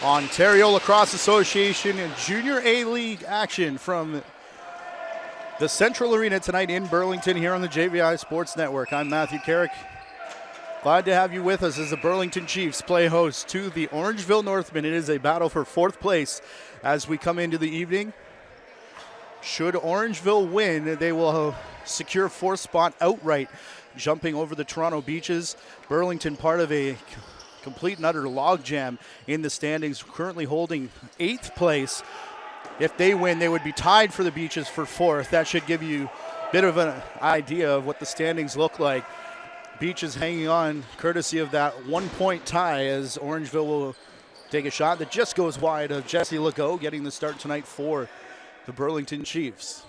Ontario Lacrosse Association and Junior A League action from the Central Arena tonight in Burlington here on the JVI Sports Network. I'm Matthew Carrick. Glad to have you with us as the Burlington Chiefs play host to the Orangeville Northmen. It is a battle for fourth place as we come into the evening. Should Orangeville win, they will secure fourth spot outright, jumping over the Toronto Beaches. Burlington part of a complete and utter logjam in the standings, currently holding 8th place. If they win, they would be tied for the Beaches for 4th. That should give you a bit of an idea of what the standings look like. Beaches hanging on courtesy of that 1-point tie as Orangeville will take a shot that just goes wide of Jesse Legault, getting the start tonight for the Burlington Chiefs.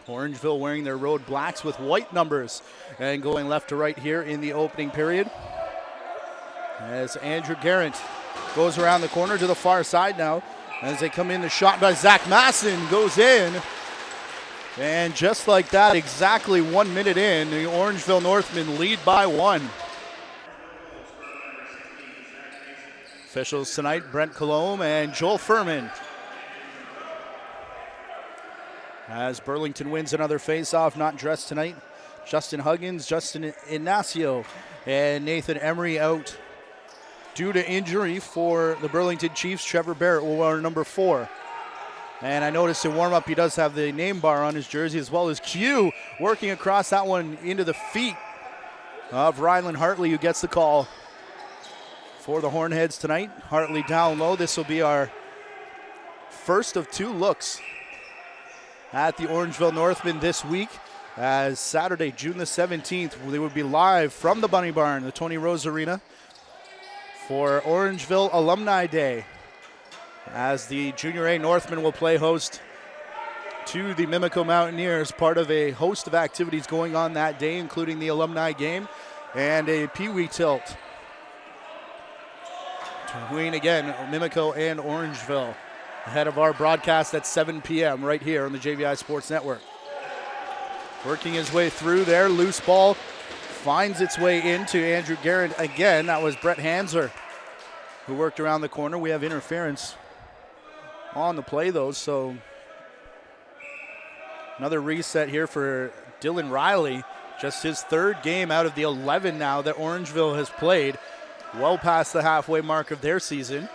Orangeville wearing their road blacks with white numbers and going left to right here in the opening period. As Andrew Garrett goes around the corner to the far side now. As they come in, the shot by Zach Masson goes in. And just like that, exactly 1 minute in, the Orangeville Northmen lead by 1. Officials tonight, Brent Colombe and Joel Furman. As Burlington wins another face-off, not dressed tonight. Justin Huggins, Justin Ignacio, and Nathan Emery out due to injury for the Burlington Chiefs. Trevor Barrett will wear number 4. And I noticed in warm-up he does have the name bar on his jersey, as well as Q working across that one into the feet of Rylan Hartley, who gets the call for the Hornheads tonight. Hartley down low. This will be our first of 2 looks at the Orangeville Northmen this week, as Saturday, June the 17th, they will be live from the Bunny Barn, the Tony Rose Arena, for Orangeville Alumni Day, as the Junior A Northmen will play host to the Mimico Mountaineers, part of a host of activities going on that day, including the alumni game and a Pee-wee tilt between, again, Mimico and Orangeville, ahead of our broadcast at 7 p.m. right here on the JVI Sports Network. Working his way through there, loose ball finds its way into Andrew Garrett again. That was Brett Hansler who worked around the corner. We have interference on the play, though, so another reset here for Dylan Riley. Just his 3rd game out of the 11 now that Orangeville has played, well past the halfway mark of their season.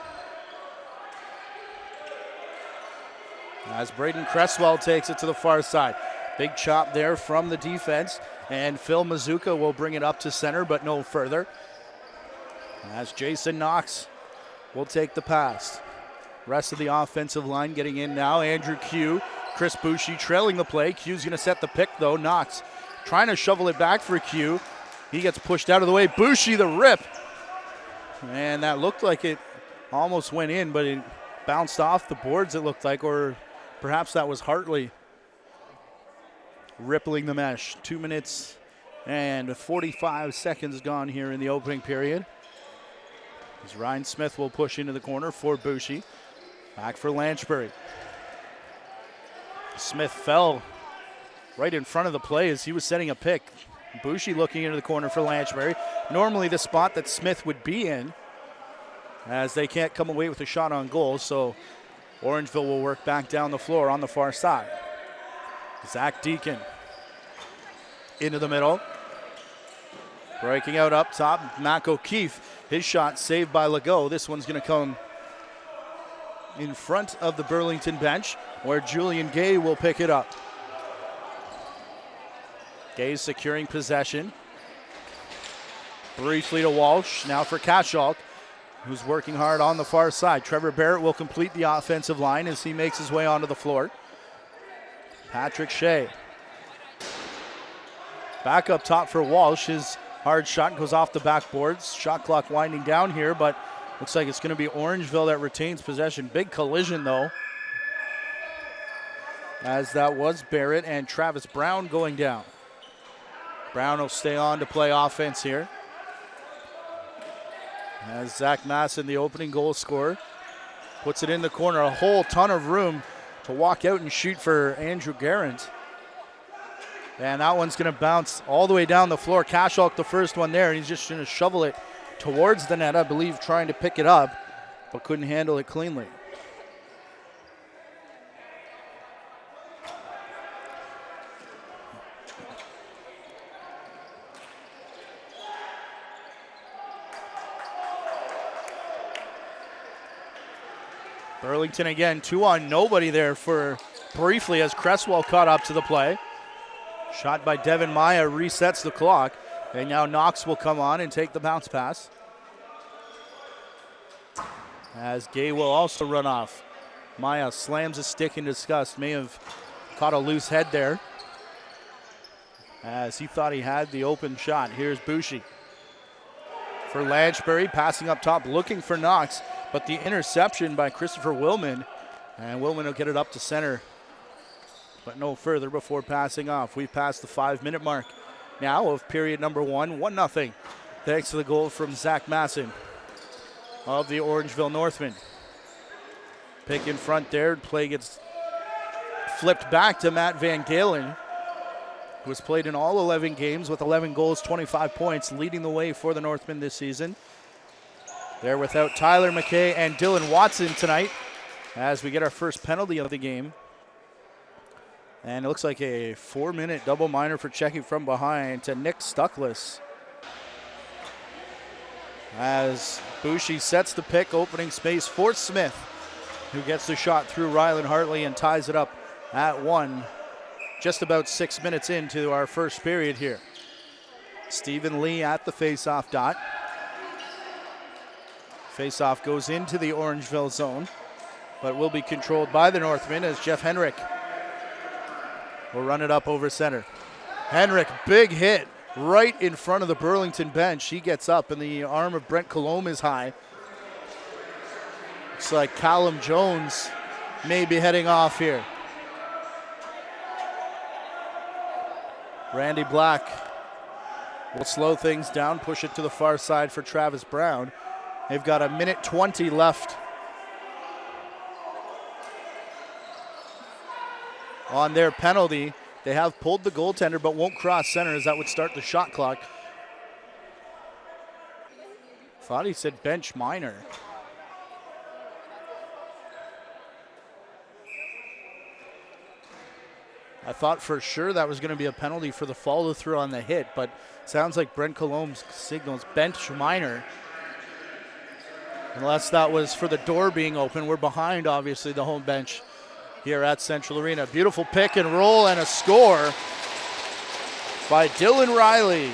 As Braden Cresswell takes it to the far side. Big chop there from the defense, and Phil Mazuka will bring it up to center, but no further. As Jason Knox will take the pass. Rest of the offensive line getting in now. Andrew Q, Chris Bouchy trailing the play. Q's going to set the pick, though. Knox trying to shovel it back for Q. He gets pushed out of the way. Bouchy the rip. And that looked like it almost went in, but it bounced off the boards, it looked like, or perhaps that was Hartley rippling the mesh. 2 minutes and 45 seconds gone here in the opening period. As Ryan Smith will push into the corner for Bouchy. Back for Lanchbury. Smith fell right in front of the play as he was setting a pick. Bouchy looking into the corner for Lanchbury. Normally the spot that Smith would be in, as they can't come away with a shot on goal, so Orangeville will work back down the floor on the far side. Zach Deacon into the middle. Breaking out up top, Mac O'Keefe. His shot saved by Legault. This one's going to come in front of the Burlington bench, where Julian Gay will pick it up. Gay securing possession. Briefly to Walsh, now for Kaschalk, who's working hard on the far side. Trevor Barrett will complete the offensive line as he makes his way onto the floor. Patrick Shea. Back up top for Walsh. His hard shot goes off the backboards. Shot clock winding down here, but looks like it's going to be Orangeville that retains possession. Big collision, though, as that was Barrett and Travis Brown going down. Brown will stay on to play offense here. As Zach Masson, the opening goal scorer, puts it in the corner. A whole ton of room to walk out and shoot for Andrew Garrett. And that one's going to bounce all the way down the floor. Kaschalk the first one there, and he's just going to shovel it towards the net, I believe, trying to pick it up. but couldn't handle it cleanly. Burlington again, 2-on nobody there for briefly as Cresswell caught up to the play. Shot by Devin Maya resets the clock, and now Knox will come on and take the bounce pass. As Gay will also run off. Maya slams a stick in disgust, may have caught a loose head there as he thought he had the open shot. Here's Boucher for Lanchbury, passing up top, looking for Knox, but the interception by Christopher Willman, and Willman will get it up to center, but no further before passing off. We've passed the 5-minute mark now of period number 1, 1-0, thanks to the goal from Zach Masson of the Orangeville Northmen. Pick in front there, play gets flipped back to Matt Van Galen, who has played in all 11 games with 11 goals, 25 points, leading the way for the Northmen this season. They're without Tyler McKay and Dylan Watson tonight as we get our first penalty of the game. And it looks like a 4-minute double minor for checking from behind to Nick Stuckless. As Boucher sets the pick, opening space for Smith, who gets the shot through Rylan Hartley and ties it up at 1. Just about 6 minutes into our first period here. Stephen Lee at the face-off dot. Face-off goes into the Orangeville zone, but will be controlled by the Northmen as Jeff Henrik will run it up over center. Henrik, big hit right in front of the Burlington bench. He gets up and the arm of Brent Colomb is high. Looks like Callum Jones may be heading off here. Randy Black will slow things down, push it to the far side for Travis Brown. They've got 1:20 left on their penalty. They have pulled the goaltender but won't cross center as that would start the shot clock. Thought he said bench minor. I thought for sure that was going to be a penalty for the follow through on the hit, but sounds like Brent Colomb's signals bench minor. Unless that was for the door being open. We're behind, obviously, the home bench here at Central Arena. Beautiful pick and roll and a score by Dylan Riley.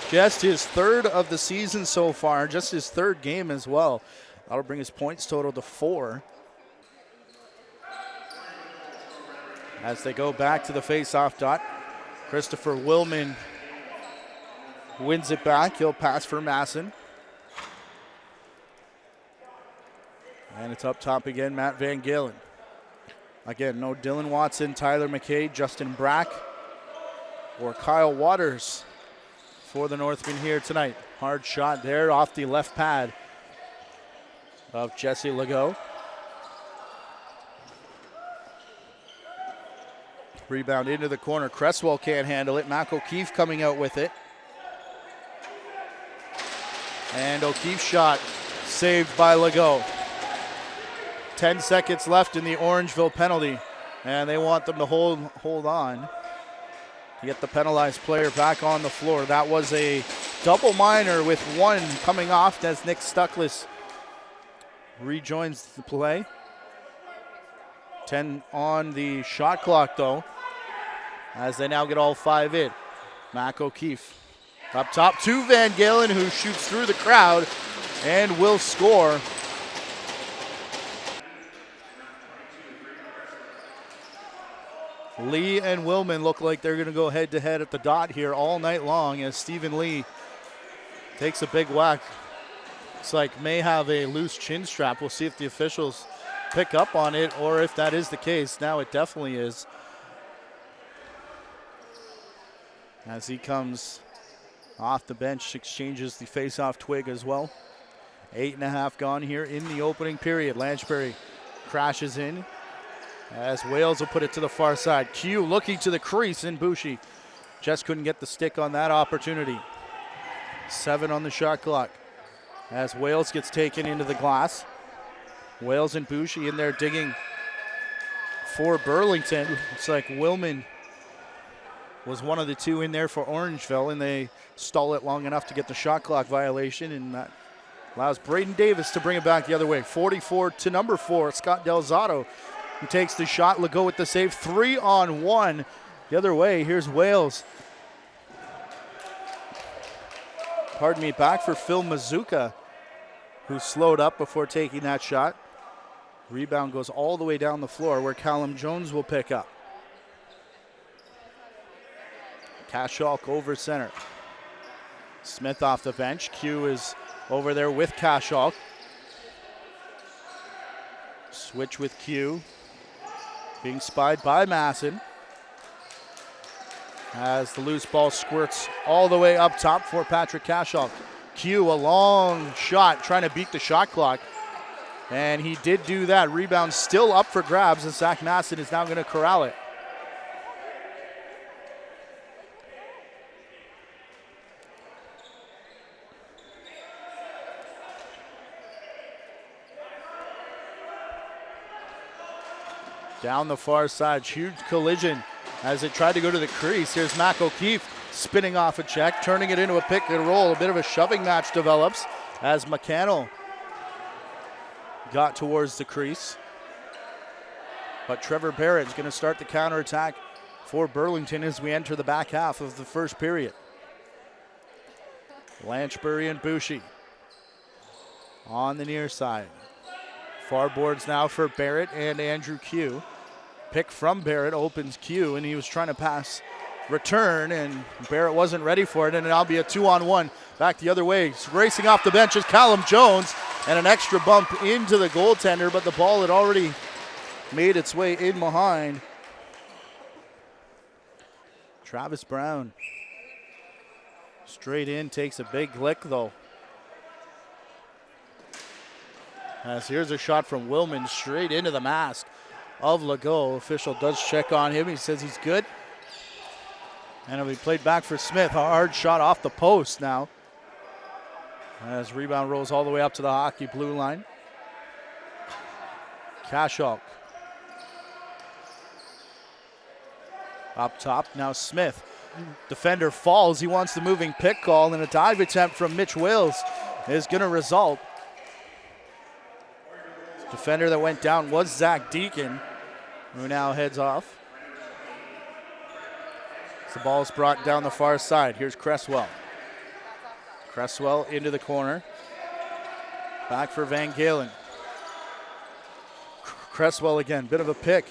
Just his third of the season so far, just his third game as well. That'll bring his points total to 4. As they go back to the face-off dot, Christopher Willman wins it back. He'll pass for Masson. And it's up top again, Matt Van Galen. Again, no Dylan Watson, Tyler McKay, Justin Brack, or Kyle Waters for the Northmen here tonight. Hard shot there off the left pad of Jesse Legault. Rebound into the corner. Cresswell can't handle it. Mac O'Keefe coming out with it. And O'Keefe's shot saved by Legault. 10 seconds left in the Orangeville penalty. And they want them to hold on to get the penalized player back on the floor. That was a double minor with 1 coming off as Nick Stuckless rejoins the play. 10 on the shot clock though, as they now get all 5 in. Mac O'Keefe up top to Van Galen, who shoots through the crowd and will score. Lee and Willman look like they're going to go head-to-head at the dot here all night long as Stephen Lee takes a big whack. Looks like may have a loose chin strap. We'll see if the officials pick up on it or if that is the case. Now it definitely is. As he comes off the bench, exchanges the face-off twig as well. 8.5 gone here in the opening period. Lanchbury crashes in as Wales will put it to the far side. Q looking to the crease, and Boucher just couldn't get the stick on that opportunity. 7 on the shot clock. as Wales gets taken into the glass. Wales and Boucher in there digging for Burlington. Looks like Willman was one of the two in there for Orangeville, and they stall it long enough to get the shot clock violation, and that allows Braden Davis to bring it back the other way. 44 to number 4, Scott Delzato, who takes the shot. Legault with the save. 3-on-1 the other way. Here's Wales. Pardon me, back for Phil Mazuka, who slowed up before taking that shot. Rebound goes all the way down the floor where Callum Jones will pick up. Kashalk over center. Smith off the bench. Q is over there with Kashalk. Switch with Q. Being spied by Masson. As the loose ball squirts all the way up top for Patrick Kashalk. Q, a long shot, trying to beat the shot clock. And he did do that. Rebound still up for grabs, and Zach Masson is now going to corral it. Down the far side, huge collision as it tried to go to the crease. Here's Mac O'Keefe spinning off a check, turning it into a pick and roll. A bit of a shoving match develops as McCannell got towards the crease. But Trevor Barrett is going to start the counterattack for Burlington as we enter the back half of the first period. Lanchbury and Boucher on the near side. Far boards now for Barrett and Andrew Q. Pick from Barrett opens Q, and he was trying to pass return, and Barrett wasn't ready for it, and it'll be a 2-on-1 back the other way. Racing off the bench is Callum Jones, and an extra bump into the goaltender, but the ball had already made its way in behind. Travis Brown straight in, takes a big lick though. As here's a shot from Willman straight into the mask of Legault. Official does check on him. He says he's good. And it'll be played back for Smith. A hard shot off the post now. As rebound rolls all the way up to the hockey blue line. Kashalk. Up top, now Smith. Defender falls. He wants the moving pick call, and a dive attempt from Mitch Wales is going to result. Defender that went down was Zach Deacon, who now heads off. The ball's brought down the far side. Here's Cresswell. Cresswell into the corner. Back for Van Galen. Cresswell again, bit of a pick.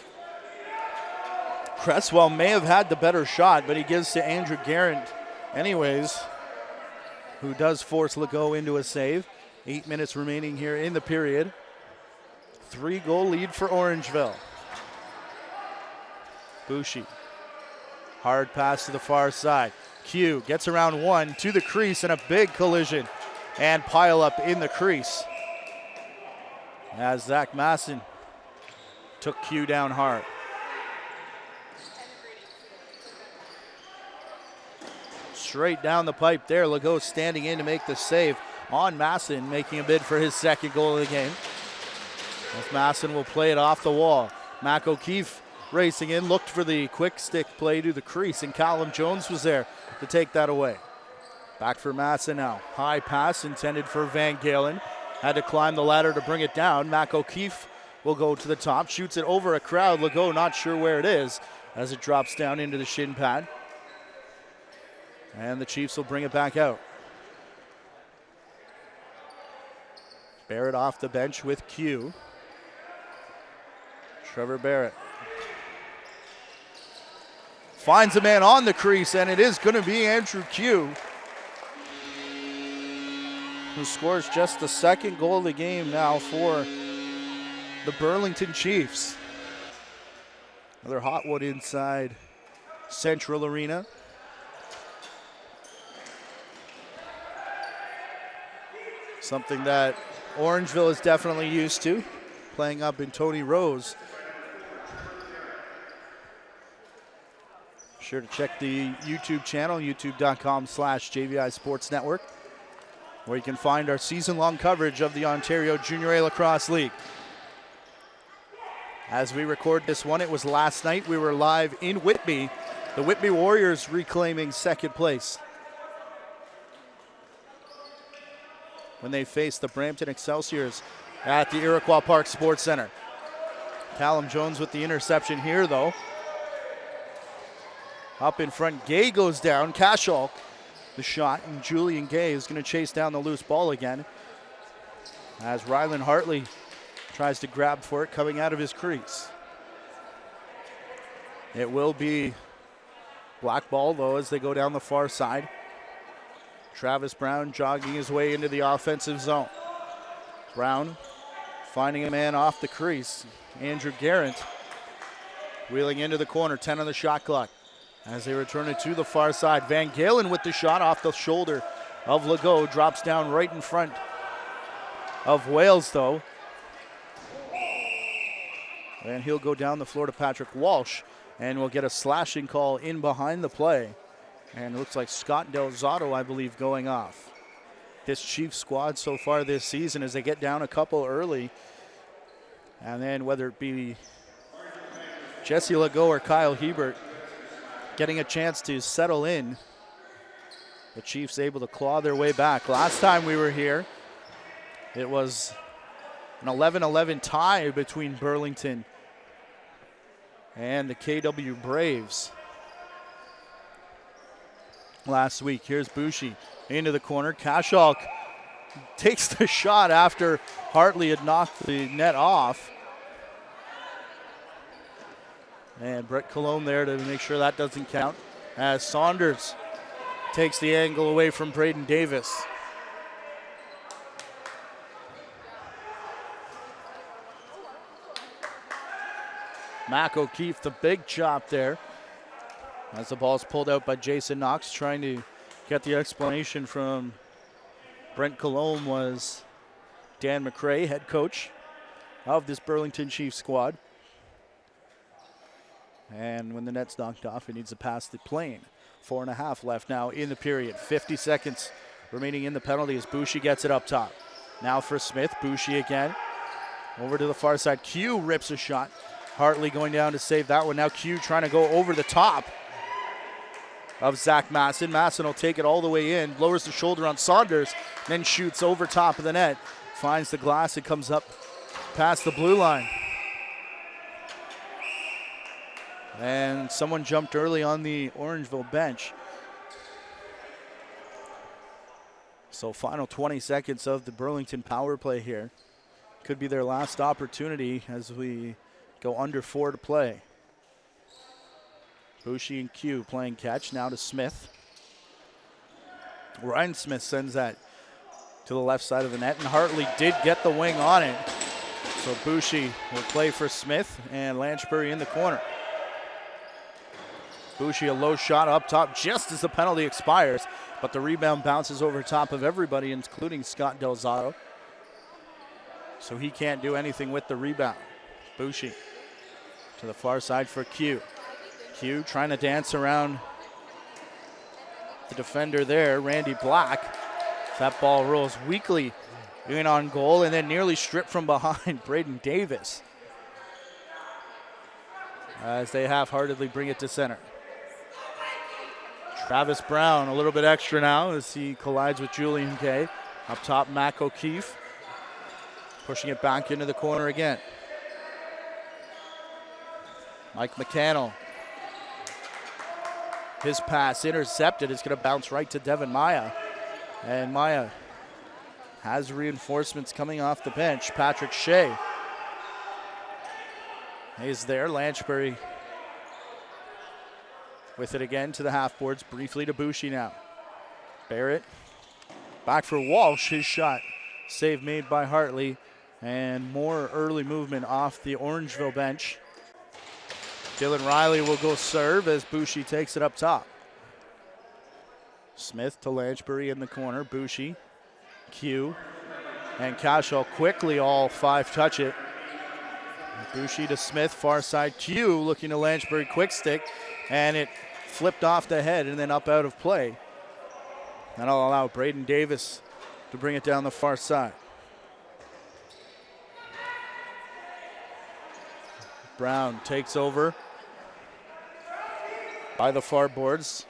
Cresswell may have had the better shot, but he gives to Andrew Garrett anyways, who does force Legault into a save. 8 minutes remaining here in the period. 3-goal lead for Orangeville. Boucher. Hard pass to the far side. Q gets around one to the crease, and a big collision and pile up in the crease as Zach Masson took Q down hard. Straight down the pipe there. Legault standing in to make the save on Masson, making a bid for his second goal of the game. As Masson will play it off the wall. Mac O'Keefe racing in, looked for the quick stick play to the crease, and Callum Jones was there to take that away. Back for Masson now. High pass intended for Van Galen. Had to climb the ladder to bring it down. Mac O'Keefe will go to the top, shoots it over a crowd. Legault not sure where it is as it drops down into the shin pad. And the Chiefs will bring it back out. Barrett off the bench with Q. Trevor Barrett finds a man on the crease, and it is going to be Andrew Q, who scores just the second goal of the game now for the Burlington Chiefs. Another hot one inside Central Arena. Something that Orangeville is definitely used to, playing up in Tony Rose. Sure to check the YouTube channel, youtube.com/JVI Sports Network. where you can find our season-long coverage of the Ontario Junior A Lacrosse League. As we record this one, it was last night. We were live in Whitby. The Whitby Warriors reclaiming second place when they faced the Brampton Excelsiors at the Iroquois Park Sports Center. Callum Jones with the interception here, though. Up in front, Gay goes down. Cashall, the shot, and Julian Gay is going to chase down the loose ball again as Rylan Hartley tries to grab for it coming out of his crease. It will be black ball, though, as they go down the far side. Travis Brown jogging his way into the offensive zone. Brown finding a man off the crease. Andrew Garrett wheeling into the corner, 10 on the shot clock. As they return it to the far side, Van Galen with the shot off the shoulder of Legault, drops down right in front of Wales, though. And he'll go down the floor to Patrick Walsh, and we'll get a slashing call in behind the play. And it looks like Scott Delzato, I believe, going off. This Chiefs squad so far this season, as they get down a couple early, and then whether it be Jesse Legault or Kyle Hebert getting a chance to settle in, the Chiefs able to claw their way back. Last time we were here, it was an 11-11 tie between Burlington and the KW Braves last week. Here's Boucher into the corner. Cashall takes the shot after Hartley had knocked the net off. And Brett Cologne there to make sure that doesn't count, as Saunders takes the angle away from Braden Davis. Mac O'Keefe, the big chop there, as the ball's pulled out by Jason Knox, trying to get the explanation from Brent Cologne was Dan McRae, head coach of this Burlington Chiefs squad. And when the net's knocked off, it needs to pass the plane. 4.5 left now in the period. 50 seconds remaining in the penalty as Boucher gets it up top. Now for Smith. Boucher again. Over to the far side. Q rips a shot. Hartley going down to save that one. Now Q trying to go over the top of Zach Masson. Masson will take it all the way in. Lowers the shoulder on Saunders. Then shoots over top of the net. Finds the glass. It comes up past the blue line. And someone jumped early on the Orangeville bench. So final 20 seconds of the Burlington power play here. Could be their last opportunity as we go under 4 to play. Boucher and Q playing catch now to Smith. Ryan Smith sends that to the left side of the net, and Hartley did get the wing on it. So Boucher will play for Smith, and Lanchbury in the corner. Boucher, a low shot up top just as the penalty expires, but the rebound bounces over top of everybody, including Scott Delzato. So he can't do anything with the rebound. Boucher to the far side for Q. Q trying to dance around the defender there, Randy Black. That ball rolls weakly in on goal and then nearly stripped from behind Braden Davis as they half-heartedly bring it to center. Travis Brown a little bit extra now as he collides with Julian Gay. Up top, Mac O'Keefe pushing it back into the corner again. Mike McCannell. His pass intercepted. It's going to bounce right to Devin Maya. And Maya has reinforcements coming off the bench. Patrick Shea is there. Lanchbury with it again to the half boards. Briefly to Boucher now. Barrett back for Walsh. His shot. Save made by Hartley. And more early movement off the Orangeville bench. Dylan Riley will go serve as Boucher takes it up top. Smith to Lanchbury in the corner. Boucher, Q, and Cashall quickly all 5 touch it. Boucher to Smith, far side. Q looking to Lanchbury, quick stick, and it flipped off the head and then up out of play. That'll allow Braden Davis to bring it down the far side. Brown takes over by the far boards.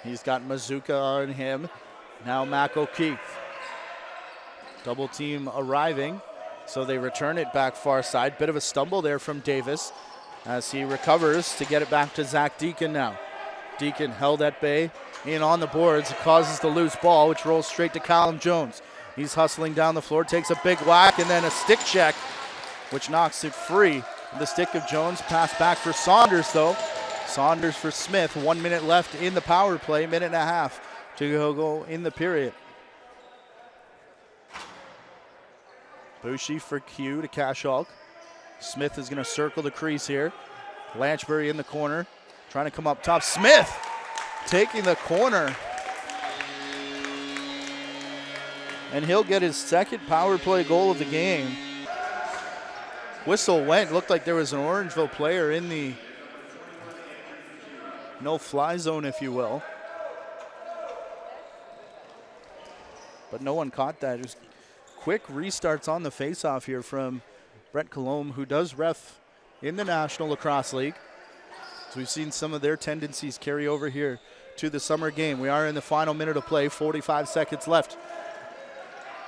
He's got Mazuka on him. Now Mac O'Keefe. Double team arriving, so they return it back far side. Bit of a stumble there from Davis as he recovers to get it back to Zach Deacon now. Deacon held at bay, in on the boards. It causes the loose ball, which rolls straight to Callum Jones. He's hustling down the floor, takes a big whack, and then a stick check, which knocks it free. The stick of Jones, pass back for Saunders, though. Saunders for Smith. 1 minute left in the power play, minute and a half to go in the period. Bushy for Q to Cashulk. Smith is going to circle the crease here. Lanchbury in the corner, trying to come up top. Smith taking the corner. And he'll get his second power play goal of the game. Whistle went. Looked like there was an Orangeville player in the no-fly zone, if you will. But no one caught that. Just quick restarts on the face-off here from Brett Colombe, who does ref in the National Lacrosse League. So we've seen some of their tendencies carry over here to the summer game. We are in the final minute of play, 45 seconds left,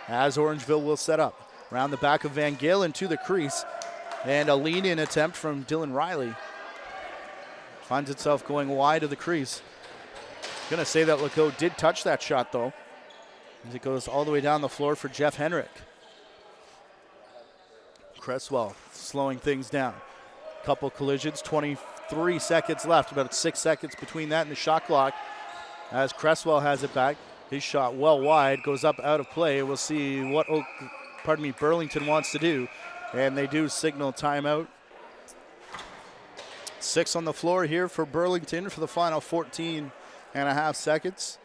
as Orangeville will set up. Around the back of Van Galen to the crease, and a lean-in attempt from Dylan Riley. Finds itself going wide of the crease. Gonna say that Legault did touch that shot, though, as it goes all the way down the floor for Jeff Henrik. Cresswell slowing things down. Couple collisions, 23 seconds left, about 6 seconds between that and the shot clock, as Cresswell has it back. His shot well wide, goes up out of play. We'll see what Burlington wants to do, and they do signal timeout. 6 on the floor here for Burlington for the final 14 and a half seconds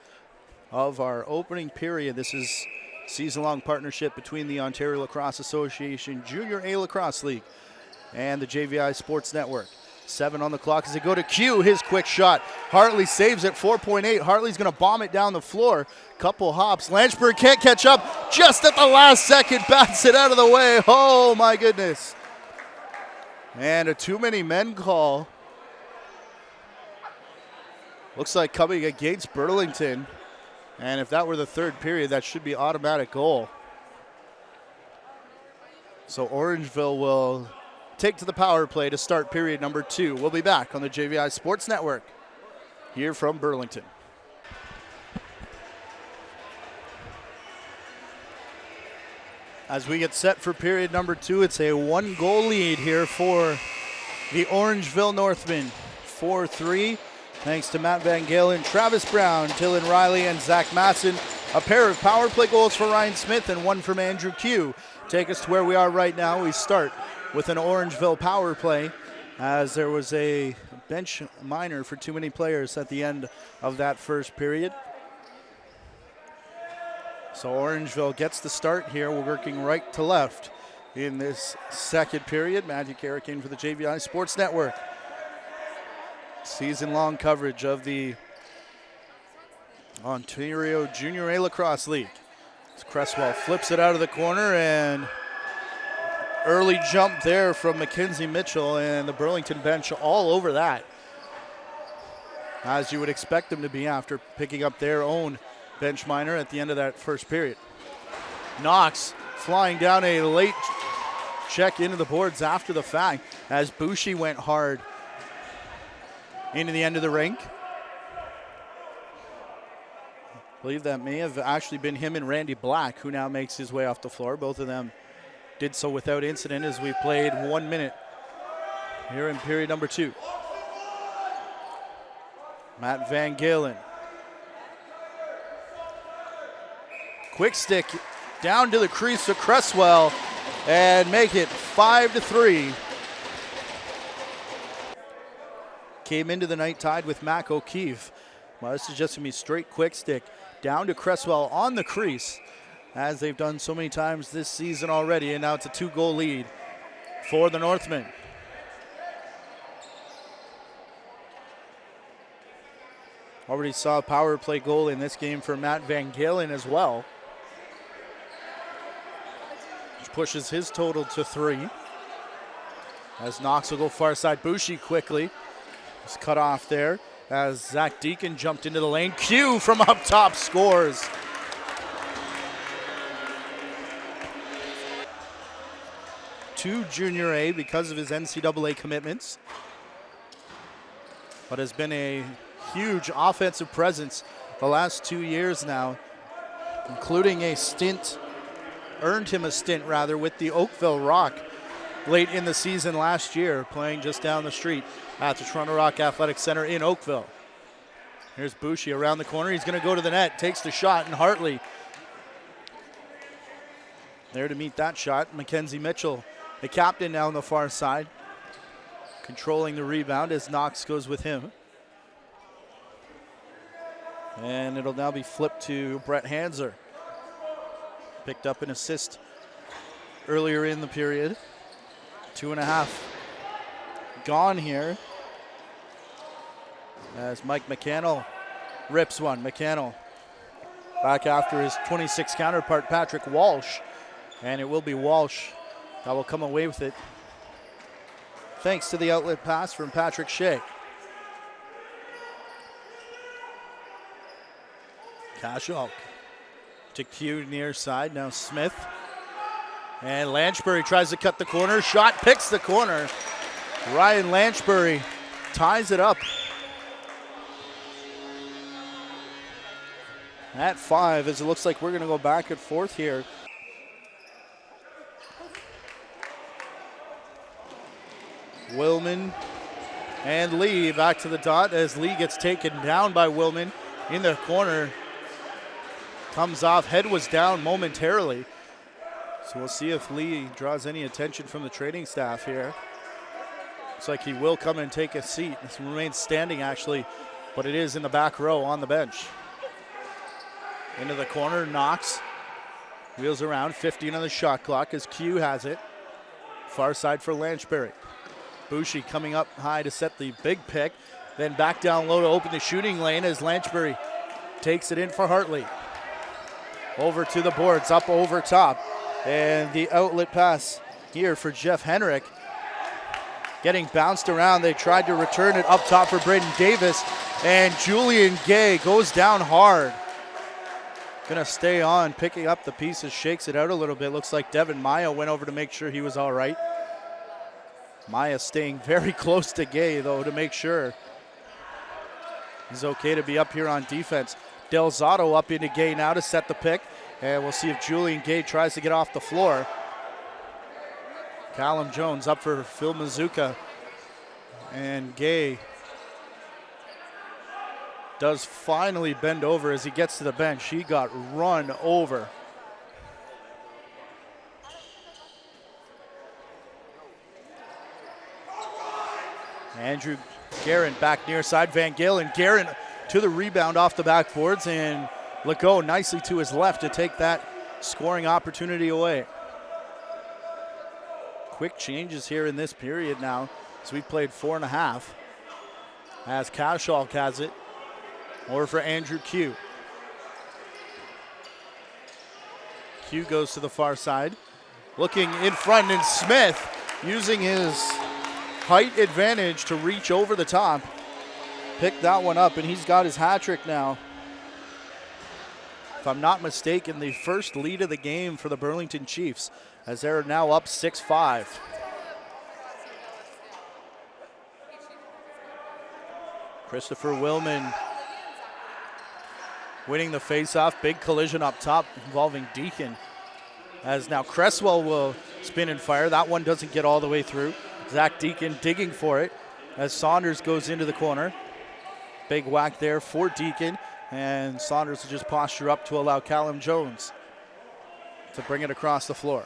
of our opening period. This is season-long partnership between the Ontario Lacrosse Association Junior A Lacrosse League and the JVI Sports Network. 7 on the clock as they go to Q. His quick shot. Hartley saves it, 4.8. Hartley's going to bomb it down the floor. Couple hops. Lanchbury can't catch up. Just at the last second, bats it out of the way. Oh, my goodness. And a too many men call. Looks like coming against Burlington. And if that were the third period, that should be automatic goal. So Orangeville will take to the power play to start period number 2. We'll be back on the JVI Sports Network here from Burlington. As we get set for period number 2, it's a 1-goal lead here for the Orangeville Northmen. 4-3, thanks to Matt Van Galen, Travis Brown, Dylan Riley, and Zach Masson. A pair of power play goals for Ryan Smith and one from Andrew Q. Take us to where we are right now. We start with an Orangeville power play, as there was a bench minor for too many players at the end of that first period. So Orangeville gets the start here. We're working right to left in this second period. Matthew Carrick in for the JVI Sports Network. Season-long coverage of the Ontario Junior A Lacrosse League. As Cresswell flips it out of the corner, and early jump there from Mackenzie Mitchell, and the Burlington bench all over that, as you would expect them to be after picking up their own bench minor at the end of that first period. Knox flying down a late check into the boards after the fact, as Bushy went hard into the end of the rink. I believe that may have actually been him and Randy Black, who now makes his way off the floor. Both of them did so without incident as we played 1 minute here in period number 2. Matt Van Galen. Quick stick down to the crease of Cresswell and make it 5-3. Came into the night tied with Mac O'Keefe. Well, this is just going to be straight quick stick down to Cresswell on the crease, as they've done so many times this season already, and now it's a 2-goal lead for the Northmen. Already saw a power play goal in this game for Matt Van Galen as well. pushes his total to 3. As Knox will go far side. Bushi quickly. He's cut off there as Zach Deacon jumped into the lane. Q from up top scores. To Junior A because of his NCAA commitments, but has been a huge offensive presence the last 2 years now, including earned him a stint with the Oakville Rock late in the season last year, playing just down the street at the Toronto Rock Athletic Center in Oakville. Here's Bushi around the corner. He's going to go to the net, takes the shot, and Hartley there to meet that shot. Mackenzie Mitchell, the captain, now on the far side, controlling the rebound as Knox goes with him. And it'll now be flipped to Brett Hanser. Picked up an assist earlier in the period. 2.5 gone here as Mike McCannell rips one. McCannell back after his 26 counterpart, Patrick Walsh. And it will be Walsh that will come away with it, thanks to the outlet pass from Patrick Shea. Cashel to Q near side. Now Smith. And Lanchbury tries to cut the corner. Shot picks the corner. Ryan Lanchbury ties it up. At 5, as it looks like we're going to go back and forth here. Willman and Lee back to the dot as Lee gets taken down by Willman in the corner. Comes off, head was down momentarily. So we'll see if Lee draws any attention from the training staff here. Looks like he will come and take a seat. He remains standing actually, but it is in the back row on the bench. Into the corner, Knox wheels around, 15 on the shot clock as Q has it. Far side for Lanchbury. Bushi coming up high to set the big pick, then back down low to open the shooting lane as Lanchbury takes it in for Hartley. Over to the boards, up over top, and the outlet pass here for Jeff Henrik. Getting bounced around, they tried to return it up top for Braden Davis, and Julian Gay goes down hard. Gonna stay on, picking up the pieces, shakes it out a little bit. Looks like Devin Maya went over to make sure he was all right. Maya staying very close to Gay, though, to make sure he's okay to be up here on defense. Del Zotto up into Gay now to set the pick, and we'll see if Julian Gay tries to get off the floor. Callum Jones up for Phil Mazuka, and Gay does finally bend over as he gets to the bench. He got run over. Andrew Guerin back near side. Van Galen. Guerin to the rebound off the backboards, and Legault nicely to his left to take that scoring opportunity away. Quick changes here in this period now, as we played 4.5. As Cashel has it, or for Andrew Q. Q goes to the far side. Looking in front, and Smith using his height advantage to reach over the top. Picked that one up, and he's got his hat trick now. If I'm not mistaken, the first lead of the game for the Burlington Chiefs, as they're now up 6-5. Christopher Willman winning the faceoff. Big collision up top involving Deacon. As now Cresswell will spin and fire. That one doesn't get all the way through. Zach Deacon digging for it as Saunders goes into the corner. Big whack there for Deacon, and Saunders will just posture up to allow Callum Jones to bring it across the floor.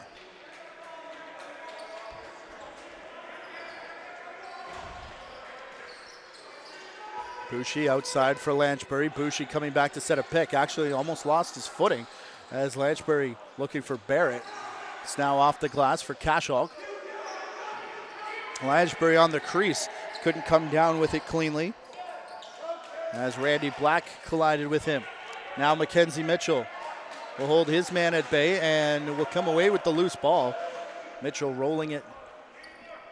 Bushi outside for Lanchbury. Bushi coming back to set a pick. Actually almost lost his footing as Lanchbury looking for Barrett. It's now off the glass for Cashel. Lanchbury on the crease. Couldn't come down with it cleanly as Randy Black collided with him. Now Mackenzie Mitchell will hold his man at bay and will come away with the loose ball. Mitchell rolling it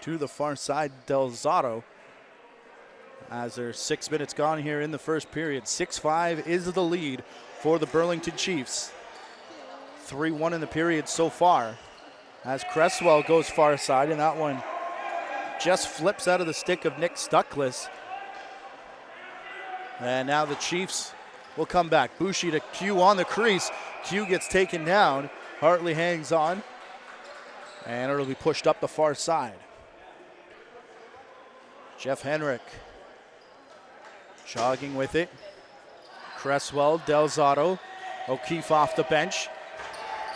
to the far side, Del Zotto. As there's 6 minutes gone here in the first period. 6-5 is the lead for the Burlington Chiefs. 3-1 in the period so far. As Cresswell goes far side, and that one just flips out of the stick of Nick Stuckless. And now the Chiefs will come back. Bushi to Q on the crease. Q gets taken down. Hartley hangs on. And it'll be pushed up the far side. Jeff Henrik jogging with it. Cresswell, Del Zotto, O'Keefe off the bench.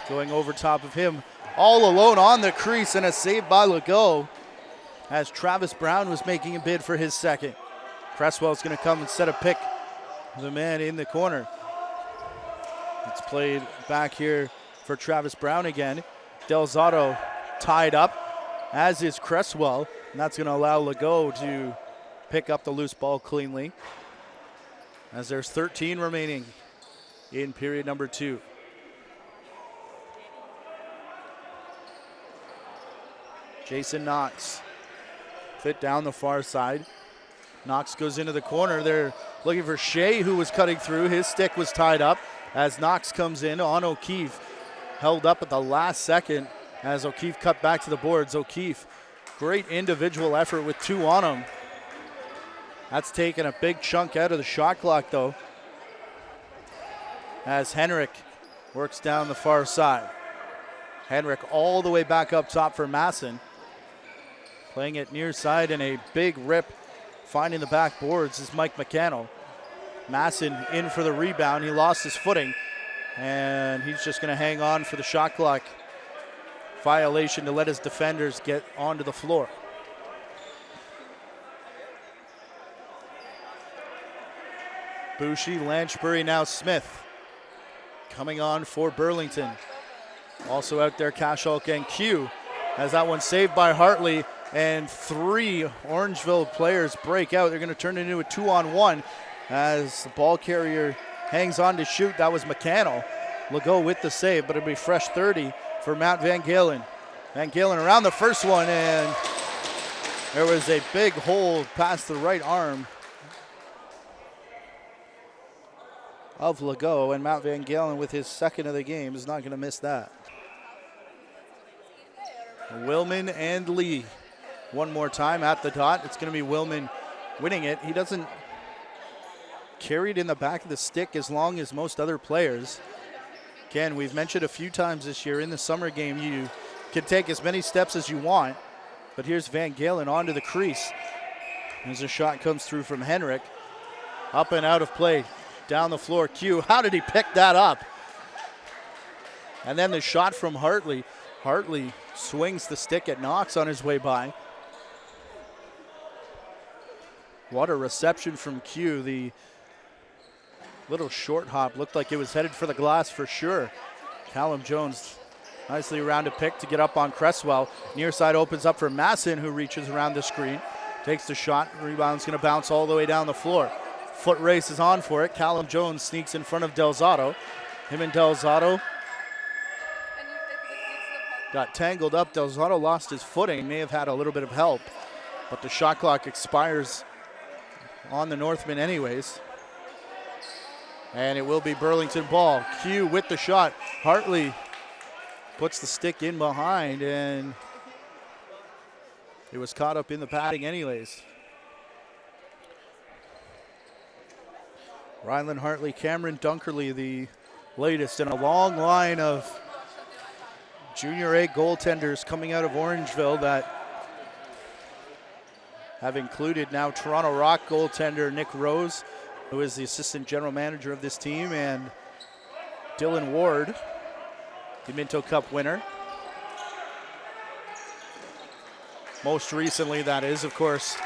Going over top of him. All alone on the crease, and a save by Legault as Travis Brown was making a bid for his second. Cresswell's going to come and set a pick. The man in the corner. It's played back here for Travis Brown again. Del Zotto tied up, as is Cresswell, and that's going to allow Legault to pick up the loose ball cleanly. As there's 13 remaining in period number 2. Jason Knox fit down the far side. Knox goes into the corner. They're looking for Shea, who was cutting through. His stick was tied up as Knox comes in on O'Keefe. Held up at the last second as O'Keefe cut back to the boards. O'Keefe, great individual effort with 2 on him. That's taken a big chunk out of the shot clock, though, as Henrik works down the far side. Henrik all the way back up top for Masson. Playing it near side, and a big rip finding the back boards is Mike McCannell. Masson in for the rebound. He lost his footing, and he's just going to hang on for the shot clock violation to let his defenders get onto the floor. Bushi, Lanchbury, now Smith. Coming on for Burlington. Also out there, Kashulk and Q. Has that one saved by Hartley, and 3 Orangeville players break out. They're going to turn it into a 2-on-1 as the ball carrier hangs on to shoot. That was McCannell. Legault with the save, but it'll be fresh 30 for Matt Van Galen. Van Galen around the first one, and there was a big hole past the right arm of Legault, and Matt Van Galen with his second of the game is not going to miss that. Willman and Lee one more time at the dot. It's going to be Willman winning it. He doesn't carry it in the back of the stick as long as most other players. Again, we've mentioned a few times this year in the summer game, you can take as many steps as you want, but here's Van Galen onto the crease. As a shot comes through from Henrik. Up and out of play. Down the floor, Q. How did he pick that up? And then the shot from Hartley. Hartley swings the stick at Knox on his way by. What a reception from Q. The little short hop looked like it was headed for the glass for sure. Callum Jones nicely around to pick to get up on Cresswell. Near side opens up for Masson, who reaches around the screen. Takes the shot. Rebound's going to bounce all the way down the floor. Foot race is on for it. Callum Jones sneaks in front of Del Zotto. Him and Del Zotto got tangled up. Del Zotto lost his footing. May have had a little bit of help, but the shot clock expires on the Northman anyways. And it will be Burlington ball. Q with the shot. Hartley puts the stick in behind, and it was caught up in the padding anyways. Ryland Hartley, Cameron Dunkerley, the latest in a long line of Junior A goaltenders coming out of Orangeville that have included now Toronto Rock goaltender Nick Rose, who is the assistant general manager of this team, and Dylan Ward, the Minto Cup winner. Most recently, that is, of course,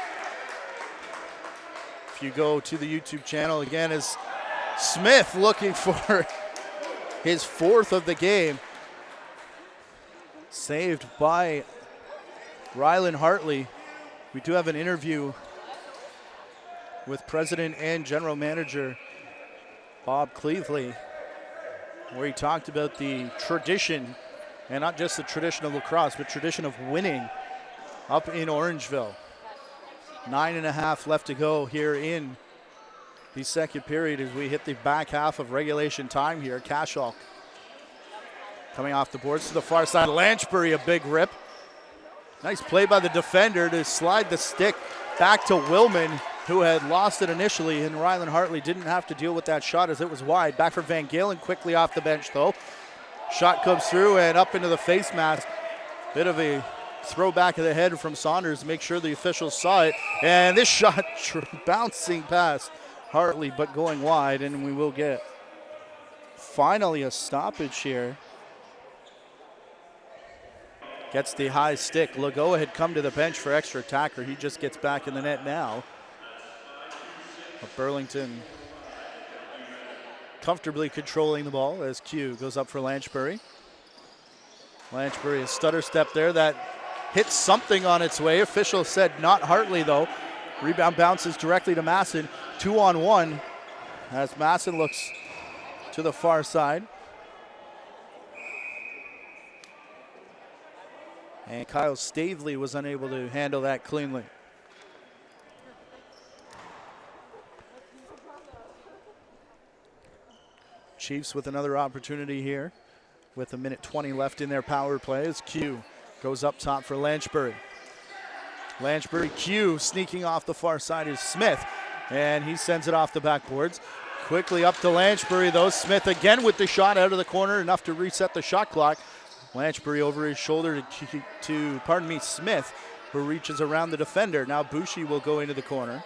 if you go to the YouTube channel again, is Smith looking for his 4th of the game. Saved by Ryland Hartley. We do have an interview with president and general manager Bob Cleveley where he talked about the tradition, and not just the tradition of lacrosse, but tradition of winning up in Orangeville. 9.5 left to go here in the second period as we hit the back half of regulation time here. Cashel coming off the boards to the far side. Lanchbury, a big rip. Nice play by the defender to slide the stick back to Willman, who had lost it initially, and Rylan Hartley didn't have to deal with that shot as it was wide. Back for Van Galen, quickly off the bench though. Shot comes through and up into the face mask. Bit of a throw back of the head from Saunders to make sure the officials saw it. And this shot bouncing past Hartley, but going wide, and we will get finally a stoppage here. Gets the high stick. Legault had come to the bench for extra attacker. He just gets back in the net now. But Burlington comfortably controlling the ball as Q goes up for Lanchbury. Lanchbury, a stutter step there that hits something on its way. Official said not Hartley though. Rebound bounces directly to Masson. 2-on-1 as Masson looks to the far side. And Kyle Stavely was unable to handle that cleanly. Chiefs with another opportunity here with 1:20 left in their power play as Q goes up top for Lanchbury. Lanchbury, Q sneaking off the far side is Smith, and he sends it off the backboards. Quickly up to Lanchbury though. Smith again with the shot out of the corner, enough to reset the shot clock. Lanchbury over his shoulder to Smith, who reaches around the defender. Now Boucher will go into the corner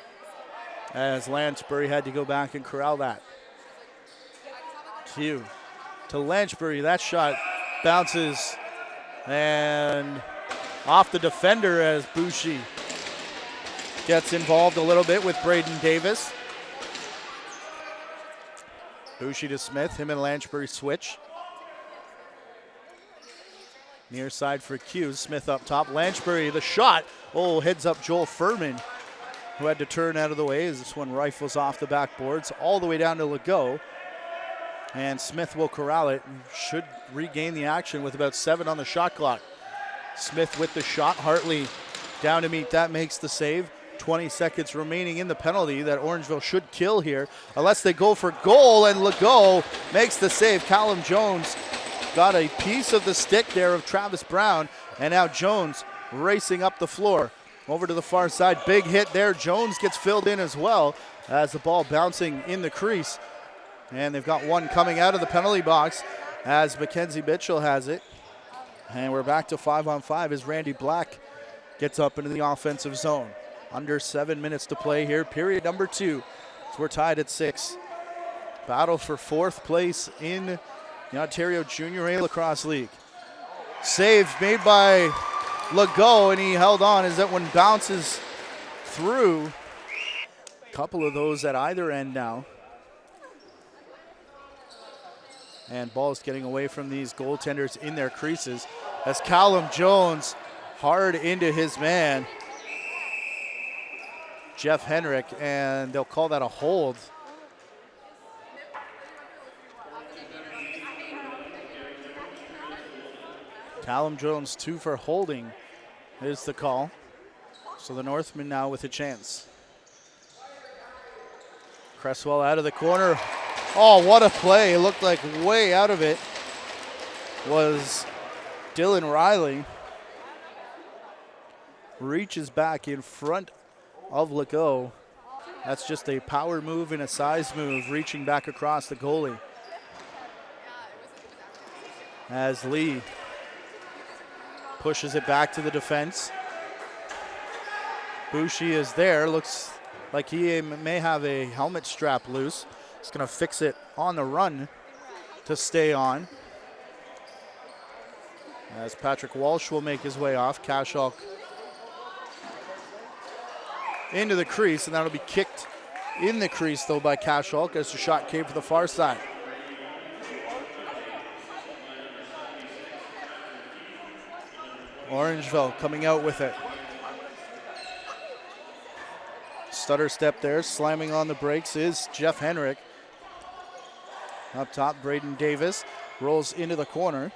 as Lanchbury had to go back and corral that. Q to Lanchbury. That shot bounces and off the defender as Boucher gets involved a little bit with Braden Davis. Boucher to Smith. Him and Lanchbury switch. Near side for Q. Smith up top. Lanchbury, the shot. Oh, heads up Joel Furman, who had to turn out of the way as this one rifles off the backboards all the way down to Legault. And Smith will corral it and should regain the action with about 7 on the shot clock. Smith with the shot. Hartley down to meet that, makes the save. 20 seconds remaining in the penalty that Orangeville should kill here unless they go for goal, and Legault makes the save. Callum Jones got a piece of the stick there of Travis Brown, and now Jones racing up the floor over to the far side. Big hit there. Jones gets filled in as well as the ball bouncing in the crease. And they've got one coming out of the penalty box as Mackenzie Mitchell has it. And we're back to 5-on-5 as Randy Black gets up into the offensive zone. Under 7 minutes to play here, period number 2. So we're tied at 6. Battle for 4th place in the Ontario Junior A Lacrosse League. Save made by Legault, and he held on as that one bounces through. A couple of those at either end now. And ball's getting away from these goaltenders in their creases as Callum Jones hard into his man, Jeff Henrik, and they'll call that a hold. Callum Jones 2 for holding is the call. So the Northmen now with a chance. Cresswell out of the corner. Oh, what a play. It looked like way out of it was Dylan Riley. Reaches back in front of Legault. That's just a power move and a size move, reaching back across the goalie. As Lee pushes it back to the defense. Boucher is there. Looks like he may have a helmet strap loose. He's going to fix it on the run to stay on. As Patrick Walsh will make his way off. Cashel into the crease, and that'll be kicked in the crease, though, by Cashel as the shot came to the far side. Orangeville coming out with it. Stutter step there, slamming on the brakes is Jeff Henrik. Up top, Braden Davis rolls into the corner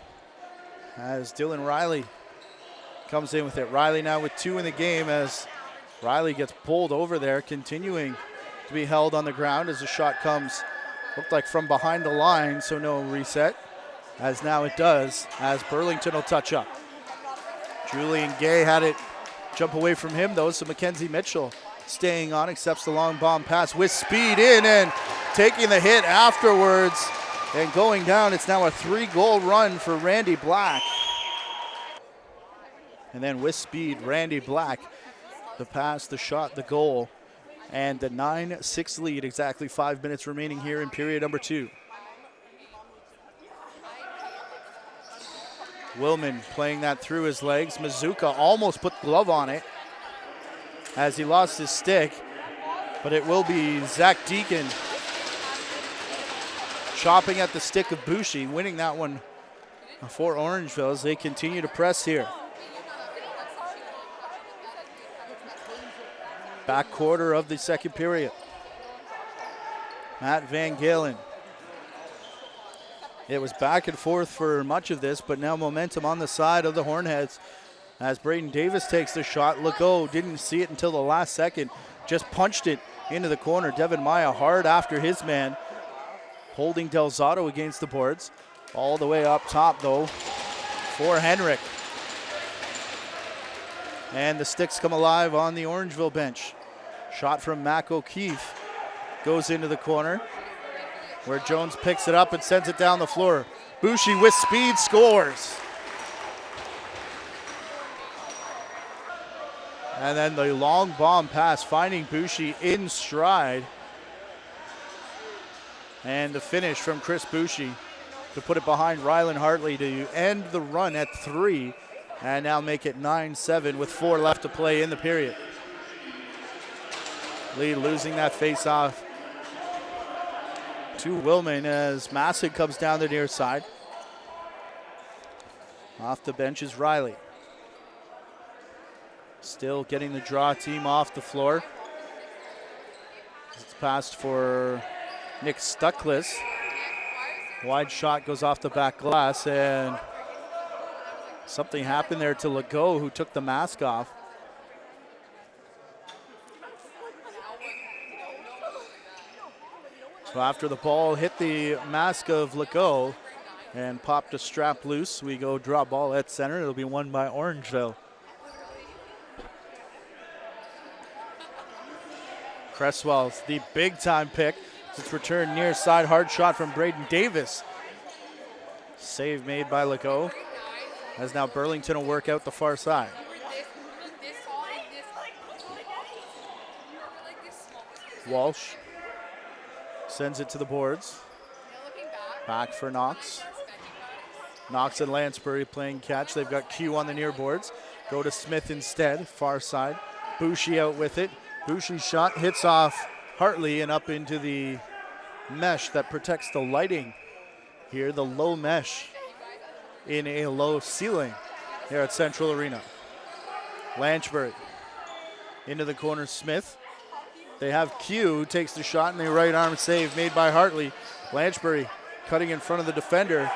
as Dylan Riley comes in with it. Riley now with 2 in the game as Riley gets pulled over there, continuing to be held on the ground as the shot comes, looked like from behind the line, so no reset, as now it does, as Burlington will touch up. Julian Gay had it jump away from him though, so Mackenzie Mitchell staying on, accepts the long bomb pass with speed in and taking the hit afterwards and going down. It's now a 3-goal run for Randy Black. And then with speed, Randy Black, the pass, the shot, the goal, and the 9-6 lead, exactly 5 minutes remaining here in period number 2. Willman playing that through his legs. Mazuka almost put the glove on it as he lost his stick, but it will be Zach Deacon chopping at the stick of Bushi, winning that one for Orangeville as they continue to press here. Back quarter of the second period. Matt Van Galen. It was back and forth for much of this, but now momentum on the side of the Hornheads as Braden Davis takes the shot. Legault didn't see it until the last second, just punched it into the corner. Devin Maya hard after his man, holding Del Zotto against the boards. All the way up top though for Henrik. And the sticks come alive on the Orangeville bench. Shot from Mac O'Keefe goes into the corner where Jones picks it up and sends it down the floor. Bushi with speed scores. And then the long bomb pass finding Bushi in stride. And the finish from Chris Bushi to put it behind Rylan Hartley to end the run at 3 and now make it 9-7 with 4 left to play in the period. Lee losing that face-off to Willman as Massig comes down the near side. Off the bench is Riley. Still getting the draw team off the floor. It's passed for Nick Stuckless. Wide shot goes off the back glass and something happened there to Legault, who took the mask off. So after the ball hit the mask of Legault and popped a strap loose, we go draw ball at center. It'll be won by Orangeville. Cresswell's the big time pick. It's returned near side, hard shot from Braden Davis. Save made by Legault. As now Burlington will work out the far side. Walsh sends it to the boards. Back for Knox. Knox and Lansbury playing catch. They've got Q on the near boards. Go to Smith instead, far side. Bushi out with it. Bushi's shot hits off Hartley and up into the mesh that protects the lighting here, the low mesh in a low ceiling here at Central Arena. Lansbury into the corner, Smith. They have Q, who takes the shot, and the right arm save made by Hartley. Lansbury cutting in front of the defender.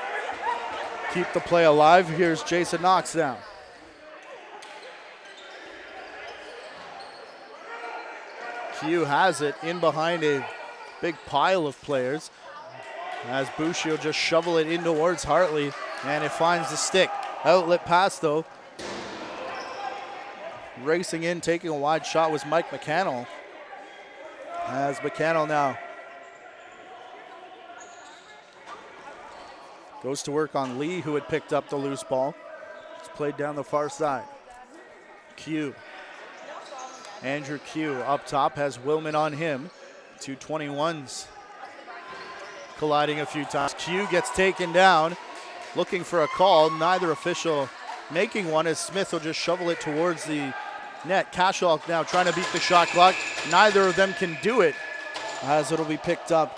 Keep the play alive. Here's Jason Knox now. Q has it in behind a big pile of players as Bushi will just shovel it in towards Hartley, and it finds the stick. Outlet pass though. Racing in, taking a wide shot was Mike McCannell. As McCannell now goes to work on Lee, who had picked up the loose ball. It's played down the far side. Q. Andrew Q up top has Willman on him. 221s colliding a few times. Q gets taken down, looking for a call. Neither official making one as Smith will just shovel it towards the net. Cashawk now trying to beat the shot clock. Neither of them can do it as it'll be picked up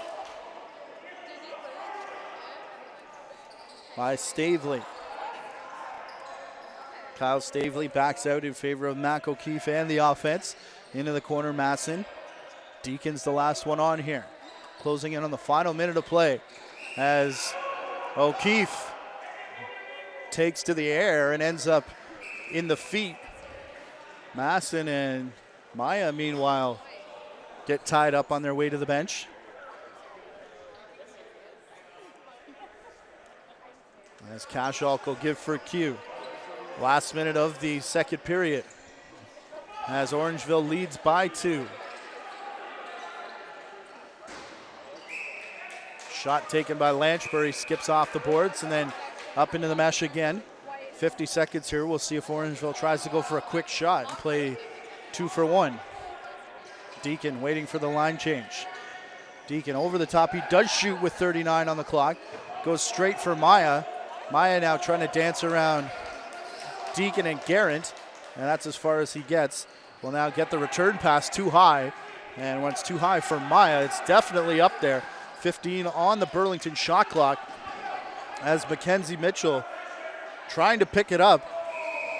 by Stavely. Kyle Stavely backs out in favor of Mac O'Keefe and the offense. Into the corner, Masson. Deacon's the last one on here. Closing in on the final minute of play. as O'Keefe takes to the air and ends up in the feet. Masson and Maya, meanwhile, get tied up on their way to the bench. As Cashawk will give for Q. Last minute of the second period, as Orangeville leads by 2. Shot taken by Lanchbury, skips off the boards and then up into the mesh again. 50 seconds here. We'll see if Orangeville tries to go for a quick shot and play 2 for 1. Deacon waiting for the line change. Deacon over the top. He does shoot with 39 on the clock. Goes straight for Maya. Maya now trying to dance around Deacon and Garrett, and that's as far as he gets. Will now get the return pass too high, and when it's too high for Maya, it's definitely up there. 15 on the Burlington shot clock as Mackenzie Mitchell trying to pick it up.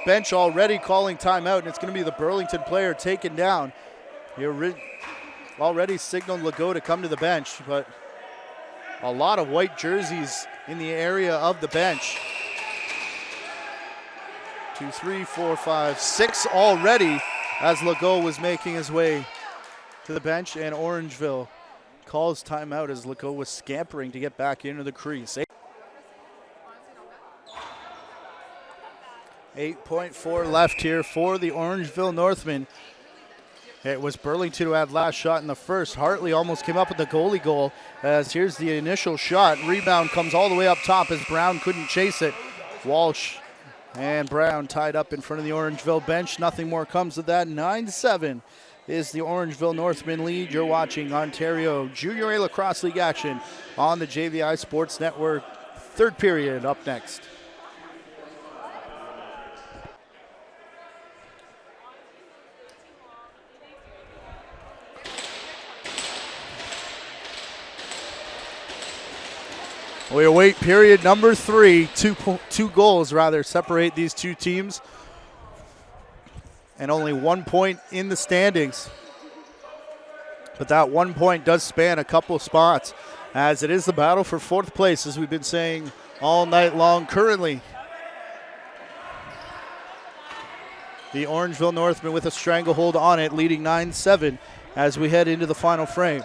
Bench already calling timeout, and it's going to be the Burlington player taken down. He already signaled Legault to come to the bench, but a lot of white jerseys in the area of the bench. 2, 3, 4, 5, 6 already as Legault was making his way to the bench, and Orangeville calls timeout as Legault was scampering to get back into the crease. 8.4 left here for the Orangeville Northmen. It was Burlington who had last shot in the first. Hartley almost came up with the goalie goal, as here's the initial shot. Rebound comes all the way up top as Brown couldn't chase it. Walsh and Brown tied up in front of the Orangeville bench. Nothing more comes of that. 9-7 is the Orangeville Northmen lead. You're watching Ontario Junior A Lacrosse League action on the JVI Sports Network. Third period up next. We await period number 3. Two goals rather separate these two teams, and only 1 point in the standings. But that 1 point does span a couple spots, as it is the battle for fourth place, as we've been saying all night long. Currently, the Orangeville Northmen with a stranglehold on it, leading 9-7 as we head into the final frame.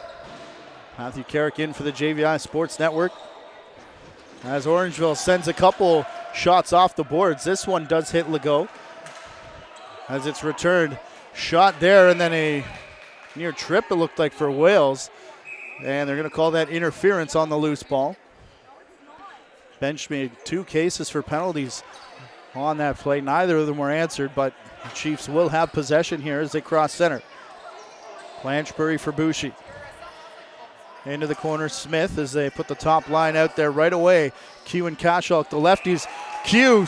Matthew Carrick in for the JVI Sports Network, as Orangeville sends a couple shots off the boards. This one does hit Legault as it's returned. Shot there, and then a near trip, it looked like, for Wales. And they're going to call that interference on the loose ball. Bench made 2 cases for penalties on that play. Neither of them were answered, but the Chiefs will have possession here as they cross center. Blanchbury for Bouchy. Into the corner, Smith, as they put the top line out there right away. Q and Cashawk, the lefties. Q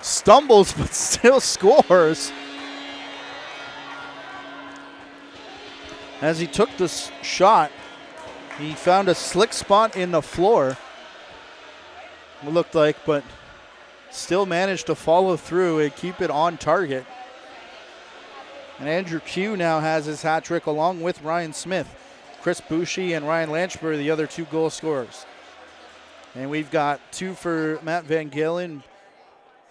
stumbles but still scores. As he took this shot, he found a slick spot in the floor, it looked like, but still managed to follow through and keep it on target. And Andrew Q now has his hat trick along with Ryan Smith. Chris Bouchy and Ryan Lanchbury, the other 2 goal scorers. And we've got 2 for Matt Van Galen,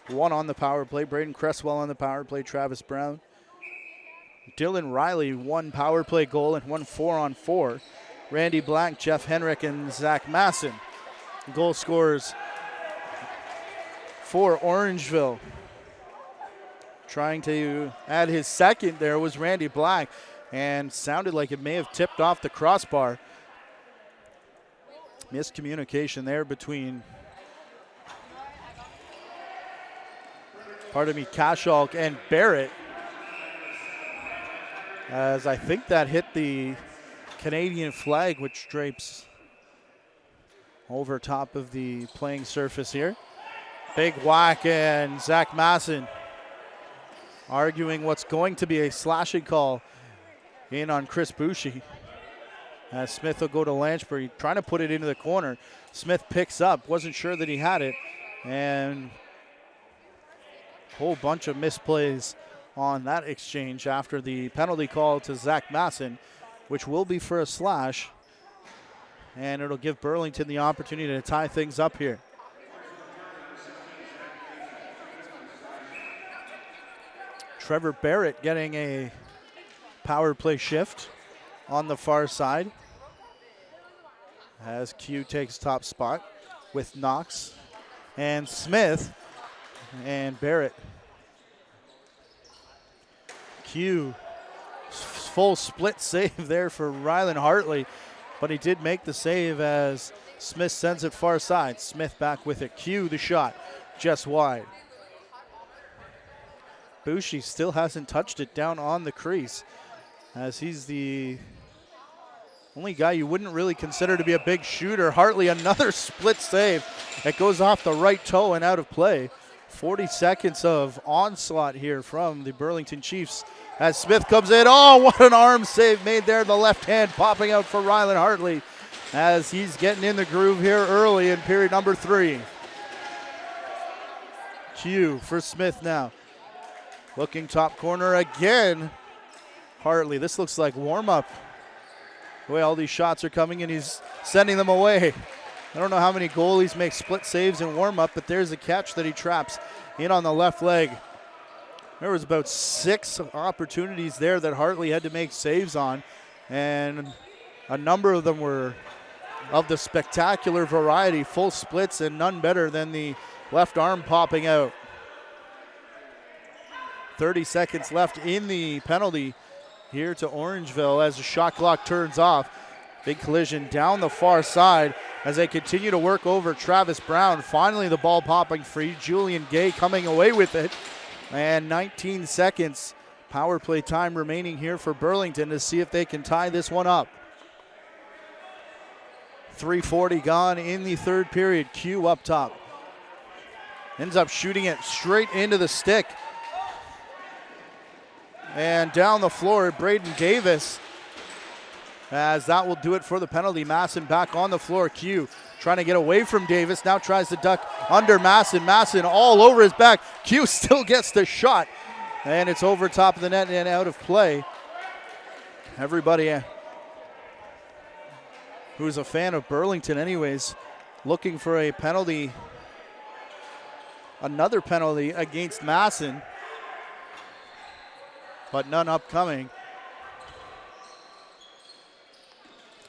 1 on the power play. Braden Cresswell on the power play, Travis Brown. Dylan Riley, 1 power play goal and 1 4-on-4. Randy Black, Jeff Henrik, and Zach Masson, goal scorers for Orangeville. Trying to add his second there was Randy Black, and sounded like it may have tipped off the crossbar. Miscommunication there between, Cashawk and Barrett, as I think that hit the Canadian flag, which drapes over top of the playing surface here. Big whack, and Zach Masson arguing what's going to be a slashing call in on Chris Bouchy. As Smith will go to Lanchbury, trying to put it into the corner. Smith picks up, wasn't sure that he had it, and a whole bunch of misplays on that exchange after the penalty call to Zach Masson, which will be for a slash. and it'll give Burlington the opportunity to tie things up here. Trevor Barrett getting a power play shift on the far side as Q takes top spot with Knox and Smith and Barrett. Q, full split save there for Rylan Hartley, but he did make the save as Smith sends it far side. Smith back with it. Q, the shot, just wide. Bushi still hasn't touched it down on the crease, as he's the only guy you wouldn't really consider to be a big shooter. Hartley, another split save that goes off the right toe and out of play. 40 seconds of onslaught here from the Burlington Chiefs as Smith comes in. Oh, what an arm save made there. The left hand popping out for Rylan Hartley as he's getting in the groove here early in period number 3. Q for Smith now. Looking top corner again. Hartley, this looks like warm-up. The way all these shots are coming and he's sending them away. I don't know how many goalies make split saves in warm-up, but there's a catch that he traps in on the left leg. There was about 6 opportunities there that Hartley had to make saves on, and a number of them were of the spectacular variety, full splits, and none better than the left arm popping out. 30 seconds left in the penalty here to Orangeville as the shot clock turns off. Big collision down the far side as they continue to work over Travis Brown. Finally the ball popping free. Julian Gay coming away with it. And 19 seconds power play time remaining here for Burlington to see if they can tie this one up. 3:40 gone in the third period. Q up top. Ends up shooting it straight into the stick. And down the floor, Braden Davis, as that will do it for the penalty. Masson back on the floor. Q trying to get away from Davis. Now tries to duck under Masson. Masson all over his back. Q still gets the shot. And it's over top of the net and out of play. Everybody who's a fan of Burlington anyways, looking for a penalty. Another penalty against Masson, but none upcoming.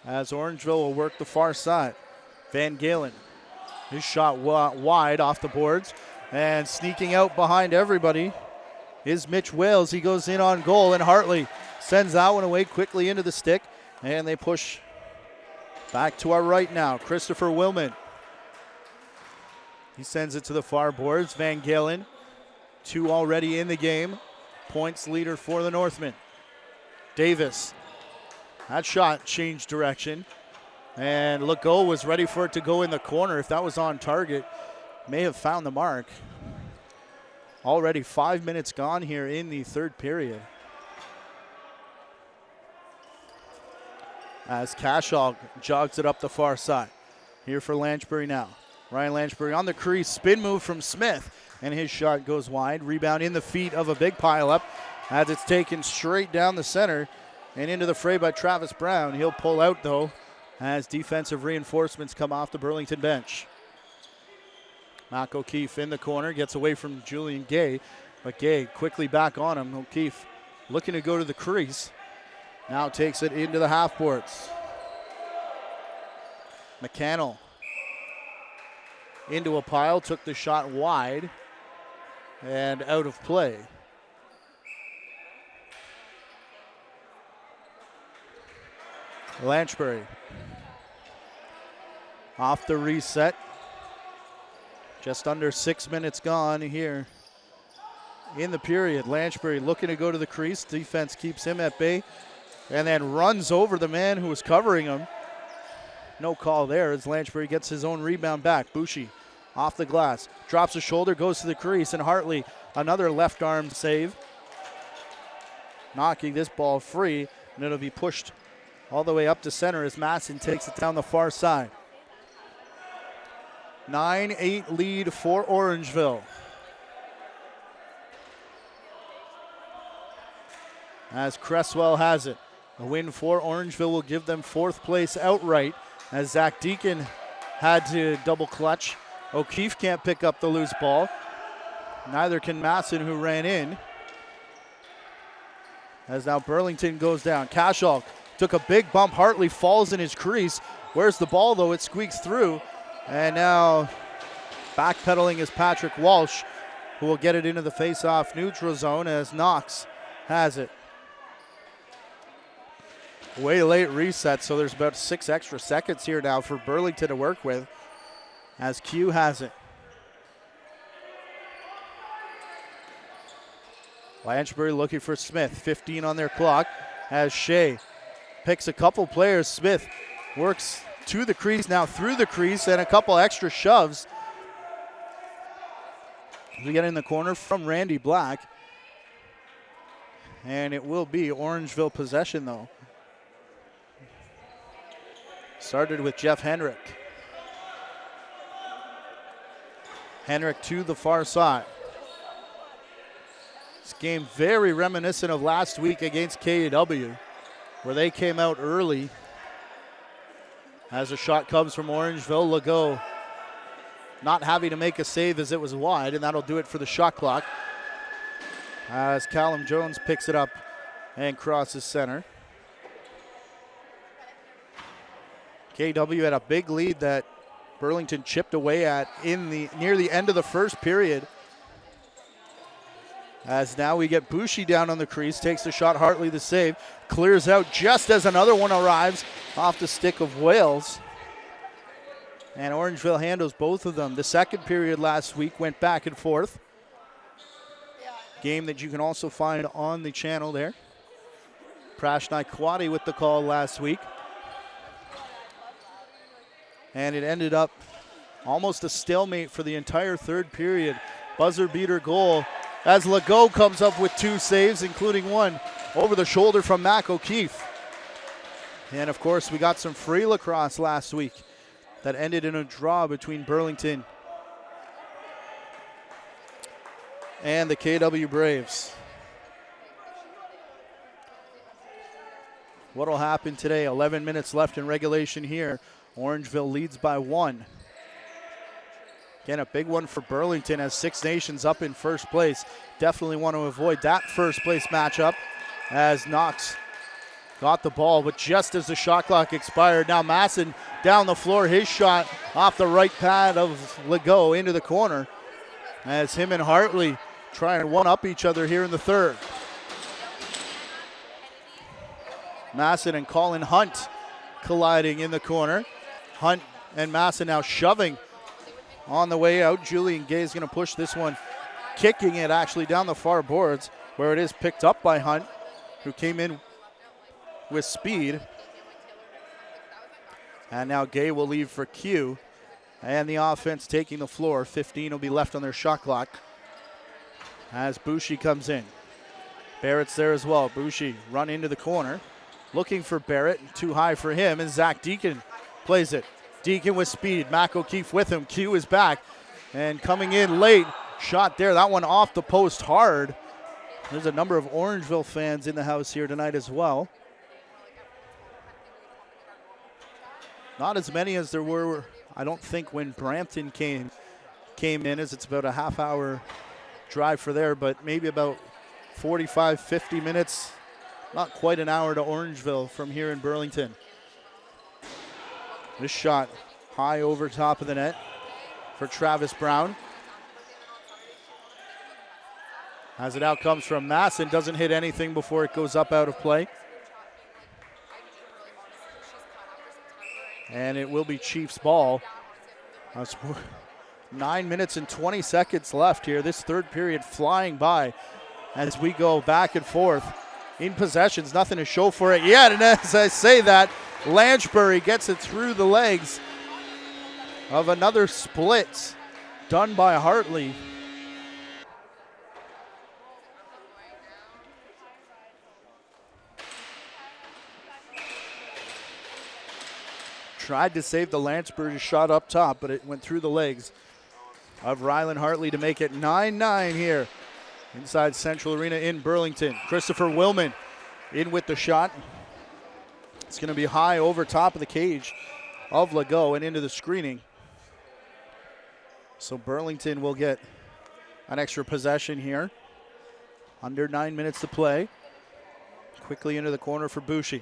As Orangeville will work the far side. Van Galen, his shot wide off the boards, and sneaking out behind everybody is Mitch Wales. He goes in on goal, and Hartley sends that one away quickly into the stick, and they push back to our right now. Christopher Willman. He sends it to the far boards. Van Galen, 2 already in the game. Points leader for the Northmen. Davis. That shot changed direction. And Legault was ready for it to go in the corner. If that was on target, may have found the mark. Already 5 minutes gone here in the third period. As Cashall jogs it up the far side. Here for Lanchbury now. Ryan Lanchbury on the crease. Spin move from Smith. And his shot goes wide. Rebound in the feet of a big pileup as it's taken straight down the center and into the fray by Travis Brown. He'll pull out, though, as defensive reinforcements come off the Burlington bench. Mac O'Keefe in the corner, gets away from Julian Gay, but Gay quickly back on him. O'Keefe looking to go to the crease. Now takes it into the half boards. McCannell into a pile, took the shot wide and out of play. Lanchbury off the reset. Just under 6 minutes gone here in the period. Lanchbury looking to go to the crease. Defense keeps him at bay and then runs over the man who was covering him. No call there as Lanchbury gets his own rebound back. Bushi off the glass, drops a shoulder, goes to the crease, and Hartley, another left arm save. Knocking this ball free, and it'll be pushed all the way up to center as Masson takes it down the far side. 9-8 lead for Orangeville. As Cresswell has it. A win for Orangeville will give them 4th place outright as Zach Deacon had to double clutch. O'Keefe can't pick up the loose ball. Neither can Masson, who ran in. As now Burlington goes down. Cashall took a big bump. Hartley falls in his crease. Where's the ball, though? It squeaks through. And now backpedaling is Patrick Walsh, who will get it into the face-off neutral zone as Knox has it. Way late reset, so there's about 6 extra seconds here now for Burlington to work with as Q has it. Lanchbury looking for Smith, 15 on their clock as Shea picks a couple players. Smith works to the crease, now through the crease, and a couple extra shoves. We get in the corner from Randy Black. And it will be Orangeville possession, though. Started with Jeff Henrik. Henrik to the far side. This game very reminiscent of last week against KW, where they came out early. As a shot comes from Orangeville, Legault not having to make a save as it was wide, and that'll do it for the shot clock. As Callum Jones picks it up and crosses center. KW had a big lead that Burlington chipped away at near the end of the first period. As now we get Boucher down on the crease, takes the shot, Hartley the save, clears out just as another one arrives off the stick of Wales. And Orangeville handles both of them. The second period last week went back and forth. Game that you can also find on the channel there. Prashni Kwati with the call last week. And it ended up almost a stalemate for the entire third period. Buzzer beater goal as Legault comes up with 2 saves, including one over the shoulder from Mac O'Keefe. And of course, we got some free lacrosse last week that ended in a draw between Burlington and the KW Braves. What'll happen today? 11 minutes left in regulation here. Orangeville leads by 1. Again, a big one for Burlington as Six Nations up in first place. Definitely want to avoid that first place matchup as Knox got the ball, but just as the shot clock expired, now Masson down the floor, his shot off the right pad of Legault into the corner as him and Hartley try and one-up each other here in the third. Masson and Colin Hunt colliding in the corner. Hunt and Masson now shoving on the way out. Julian Gay is going to push this one, kicking it actually down the far boards where it is picked up by Hunt, who came in with speed. And now Gay will leave for Q. And the offense taking the floor. 15 will be left on their shot clock as Boucher comes in. Barrett's there as well. Boucher run into the corner, looking for Barrett. Too high for him, and Zach Deacon plays it. Deacon with speed. Mac O'Keefe with him. Q is back and coming in late. Shot there. That one off the post hard. There's a number of Orangeville fans in the house here tonight as well. Not as many as there were, I don't think, when Brampton came in, as it's about a half-hour drive for there, but maybe about 45, 50 minutes, not quite an hour to Orangeville from here in Burlington. This shot high over top of the net for Travis Brown. As it out comes from Masson, doesn't hit anything before it goes up out of play. And it will be Chiefs ball. 9 minutes and 20 seconds left here. This third period flying by as we go back and forth. In possessions, nothing to show for it yet. And as I say that, Lanchbury gets it through the legs of another split done by Hartley. Tried to save the Lanchbury shot up top, but it went through the legs of Rylan Hartley to make it 9-9 here inside Central Arena in Burlington. Christopher Willman in with the shot. It's going to be high over top of the cage of Legault and into the screening. So Burlington will get an extra possession here. Under 9 minutes to play. Quickly into the corner for Boucher.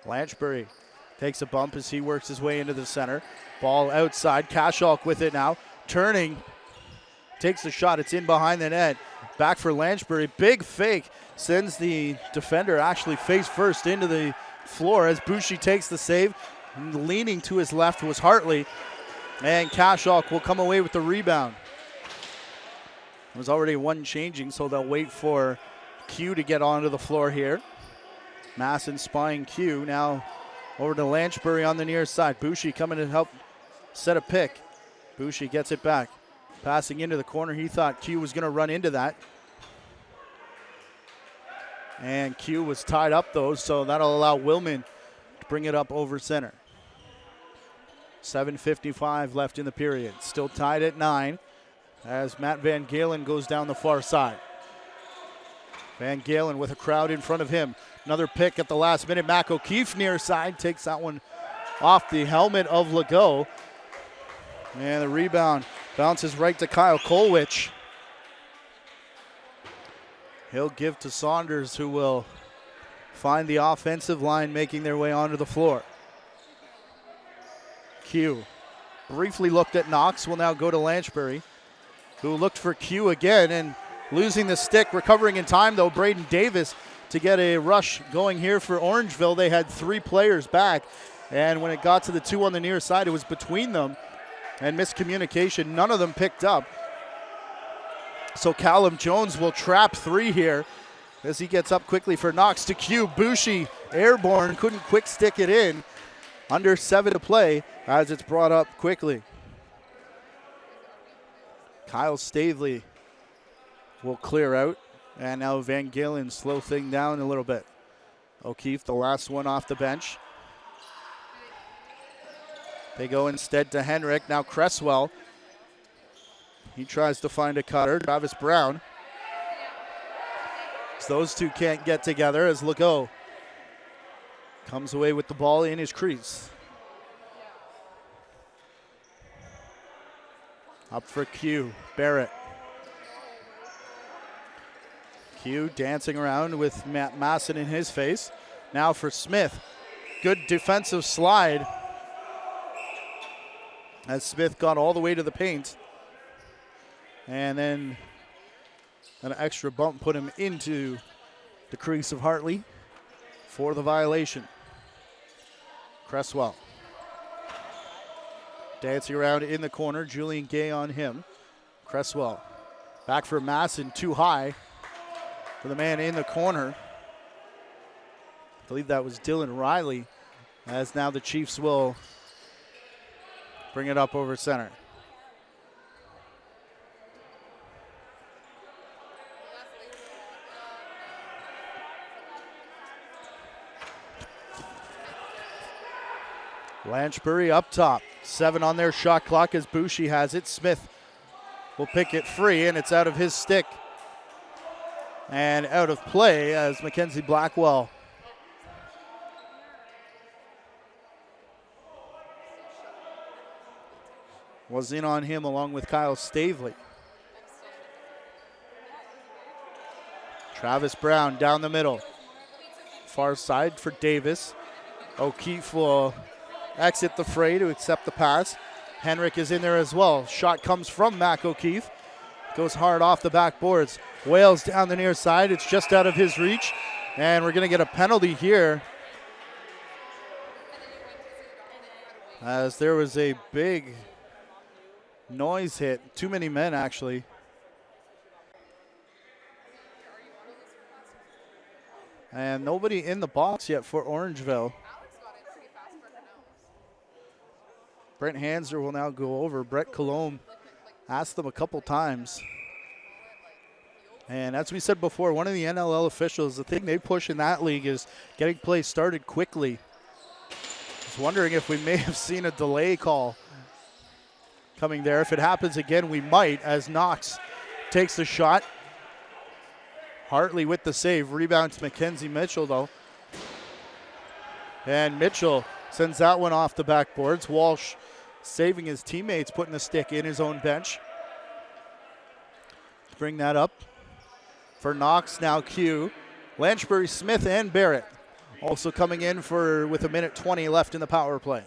Lanchbury takes a bump as he works his way into the center. Ball outside. Kashalk with it now. Turning. Takes the shot. It's in behind the net. Back for Lanchbury. Big fake. Sends the defender actually face first into the floor as Boucher takes the save. Leaning to his left was Hartley. And Kashalk will come away with the rebound. There's already one changing, so they'll wait for Q to get onto the floor here. Masson spying Q. Now over to Lanchbury on the near side. Boucher coming to help set a pick. Boucher gets it back. Passing into the corner. He thought Q was going to run into that. And Q was tied up, though, so that'll allow Willman to bring it up over center. 7:55 left in the period. Still tied at 9 as Matt Van Galen goes down the far side. Van Galen with a crowd in front of him. Another pick at the last minute. Mac O'Keefe near side takes that one off the helmet of Legault. And the rebound bounces right to Kyle Kolwich. He'll give to Saunders, who will find the offensive line making their way onto the floor. Q briefly looked at Knox, will now go to Lanchbury, who looked for Q again and losing the stick. Recovering in time, though, Braden Davis to get a rush going here for Orangeville. They had 3 players back, and when it got to the 2 on the near side, it was between them, and miscommunication. None of them picked up. So Callum Jones will trap 3 here as he gets up quickly for Knox to Q. Boucher airborne, couldn't quick stick it in. Under 7 to play as it's brought up quickly. Kyle Stavely will clear out, and now Van Galen slow thing down a little bit. O'Keefe, the last one off the bench. They go instead to Henrik. Now Cresswell. He tries to find a cutter. Travis Brown. So those two can't get together as Legault comes away with the ball in his crease. Up for Q. Barrett. Q dancing around with Matt Masson in his face. Now for Smith. Good defensive slide as Smith got all the way to the paint. And then an extra bump put him into the crease of Hartley for the violation. Cresswell dancing around in the corner. Julian Gay on him. Cresswell back for Masson, too high for the man in the corner. I believe that was Dylan Riley, as now the Chiefs will bring it up over center. Lanchbury up top. 7 on their shot clock as Boucher has it. Smith will pick it free, and it's out of his stick. And out of play as Mackenzie Blackwell was in on him along with Kyle Stavely. Travis Brown down the middle. Far side for Davis. O'Keefe will exit the fray to accept the pass. Henrik is in there as well. Shot comes from Mac O'Keefe. Goes hard off the backboards. Wales down the near side. It's just out of his reach. And we're going to get a penalty here, as there was a big noise hit. Too many men, actually. And nobody in the box yet for Orangeville. Brent Hanser will now go over. Brett Colombe asked them a couple times. And as we said before, one of the NLL officials, the thing they push in that league is getting play started quickly. I was wondering if we may have seen a delay call coming there. If it happens again, we might, as Knox takes the shot. Hartley with the save. Rebound to Mackenzie Mitchell, though. And Mitchell sends that one off the backboards. Walsh saving his teammates, putting the stick in his own bench. Bring that up for Knox, now Q. Lanchbury, Smith, and Barrett also coming in with 1:20 left in the power play.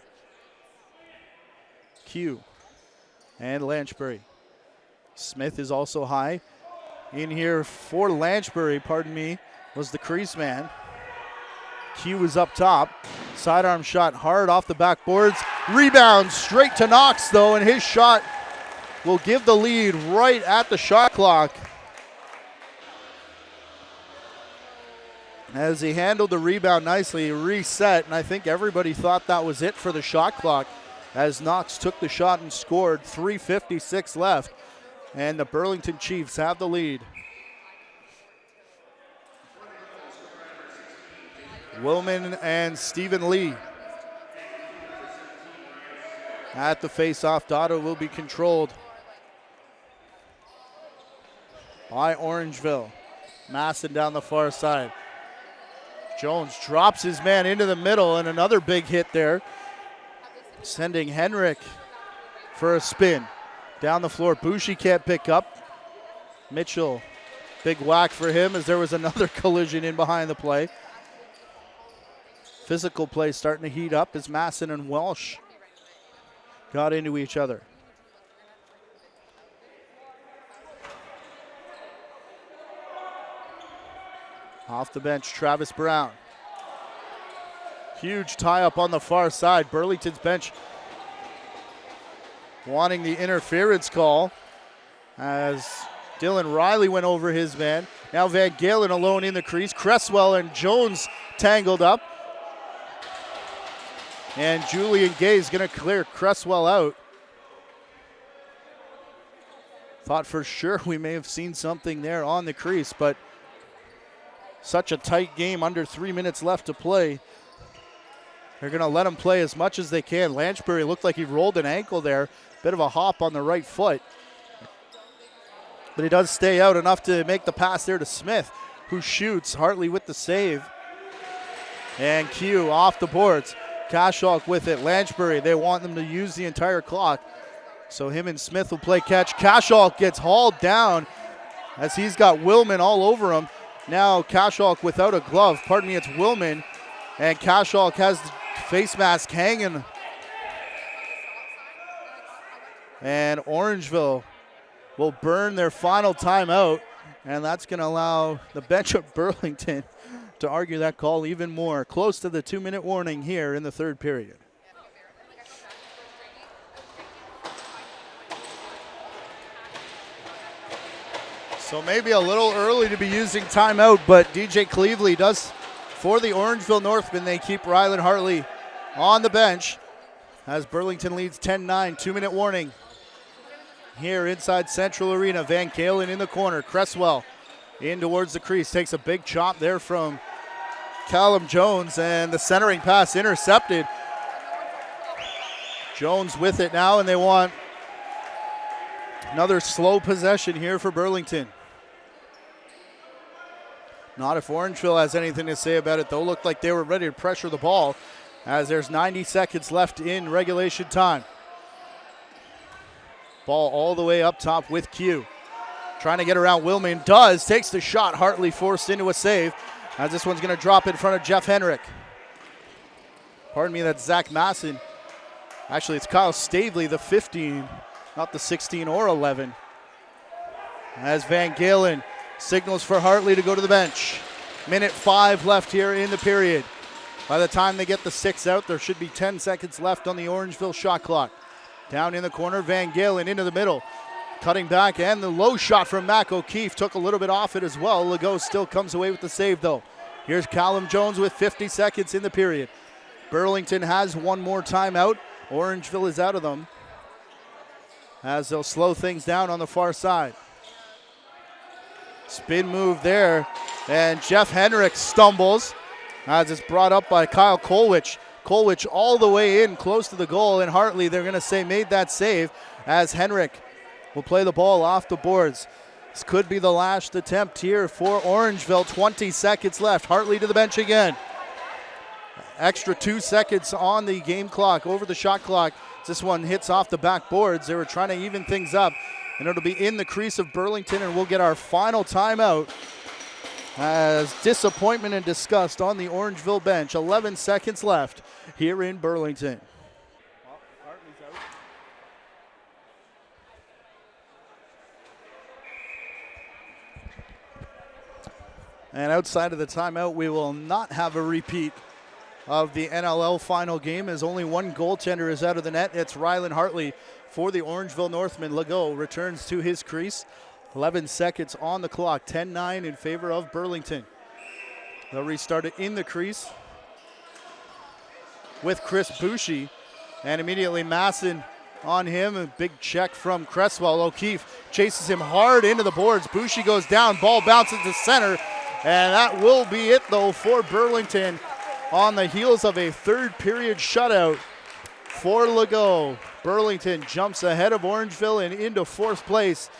Q and Lanchbury. Smith is also high. In here for Lanchbury, was the crease man. Q is up top. Sidearm shot hard off the backboards. Rebound straight to Knox, though, and his shot will give the lead right at the shot clock. As he handled the rebound nicely, reset, and I think everybody thought that was it for the shot clock as Knox took the shot and scored. 3:56 left, and the Burlington Chiefs have the lead. Willman and Stephen Lee at the face-off. Dotto will be controlled by Orangeville. Masson down the far side. Jones drops his man into the middle, and another big hit there, sending Henrik for a spin. Down the floor, Bushi can't pick up. Mitchell, big whack for him as there was another collision in behind the play. Physical play starting to heat up as Masson and Welsh got into each other. Off the bench, Travis Brown. Huge tie-up on the far side. Burlington's bench wanting the interference call as Dylan Riley went over his man. Now Van Galen alone in the crease. Cresswell and Jones tangled up. And Julian Gay is going to clear Cresswell out. Thought for sure we may have seen something there on the crease, but such a tight game, under 3 minutes left to play. They're going to let him play as much as they can. Lanchbury looked like he rolled an ankle there. Bit of a hop on the right foot. But he does stay out enough to make the pass there to Smith, who shoots. Hartley with the save. And Q off the boards. Kashalk with it. Lanchbury, they want them to use the entire clock. So him and Smith will play catch. Kashalk gets hauled down as he's got Willman all over him. Now Kashalk without a glove. It's Willman. And Kashalk has the face mask hanging. And Orangeville will burn their final timeout. And that's going to allow the bench of Burlington to argue that call even more. Close to the 2-minute warning here in the third period. So maybe a little early to be using timeout, but DJ Cleveley does for the Orangeville Northmen. They keep Rylan Hartley on the bench as Burlington leads 10-9. 2-minute warning here inside Central Arena. Van Galen in the corner. Cresswell in towards the crease. Takes a big chop there from Callum Jones, and the centering pass intercepted. Jones with it now, and they want another slow possession here for Burlington. Not if Orangeville has anything to say about it, though. Looked like they were ready to pressure the ball as there's 90 seconds left in regulation time. Ball all the way up top with Q. Trying to get around Willman. Takes the shot. Hartley forced into a save as this one's going to drop in front of Jeff Henrik. That's Zach Masson. Actually, it's Kyle Stavely, the 15, not the 16 or 11. As Van Galen signals for Hartley to go to the bench. 1:05 left here in the period. By the time they get the 6 out, there should be 10 seconds left on the Orangeville shot clock. Down in the corner, Van Galen into the middle. Cutting back, and the low shot from Mac O'Keefe took a little bit off it as well. Legault still comes away with the save, though. Here's Callum Jones with 50 seconds in the period. Burlington has one more timeout. Orangeville is out of them as they'll slow things down on the far side. Spin move there, and Jeff Henrik stumbles as it's brought up by Kyle Kolwich. Kolwich all the way in, close to the goal, and Hartley, they're going to say, made that save as Henrik will play the ball off the boards. This could be the last attempt here for Orangeville. 20 seconds left. Hartley to the bench again. Extra 2 seconds on the game clock, over the shot clock. This one hits off the backboards. They were trying to even things up, and it'll be in the crease of Burlington, and we'll get our final timeout as disappointment and disgust on the Orangeville bench. 11 seconds left here in Burlington. And outside of the timeout, we will not have a repeat of the NLL final game, as only one goaltender is out of the net. It's Rylan Hartley for the Orangeville Northmen. Legault returns to his crease. 11 seconds on the clock, 10-9 in favor of Burlington. They'll restart it in the crease with Chris Boucher, and immediately Masson on him. A big check from Cresswell. O'Keefe chases him hard into the boards. Boucher goes down, ball bounces to center, and that will be it though for Burlington on the heels of a third period shutout for Legault. Burlington jumps ahead of Orangeville and into fourth place.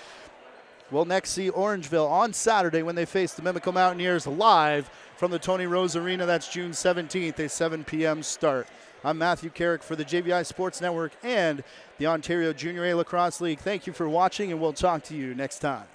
We'll next see Orangeville on Saturday when they face the Mimico Mountaineers live from the Tony Rose Arena. That's June 17th, a 7 p.m. start. I'm Matthew Carrick for the JVI Sports Network and the Ontario Junior A Lacrosse League. Thank you for watching, and we'll talk to you next time.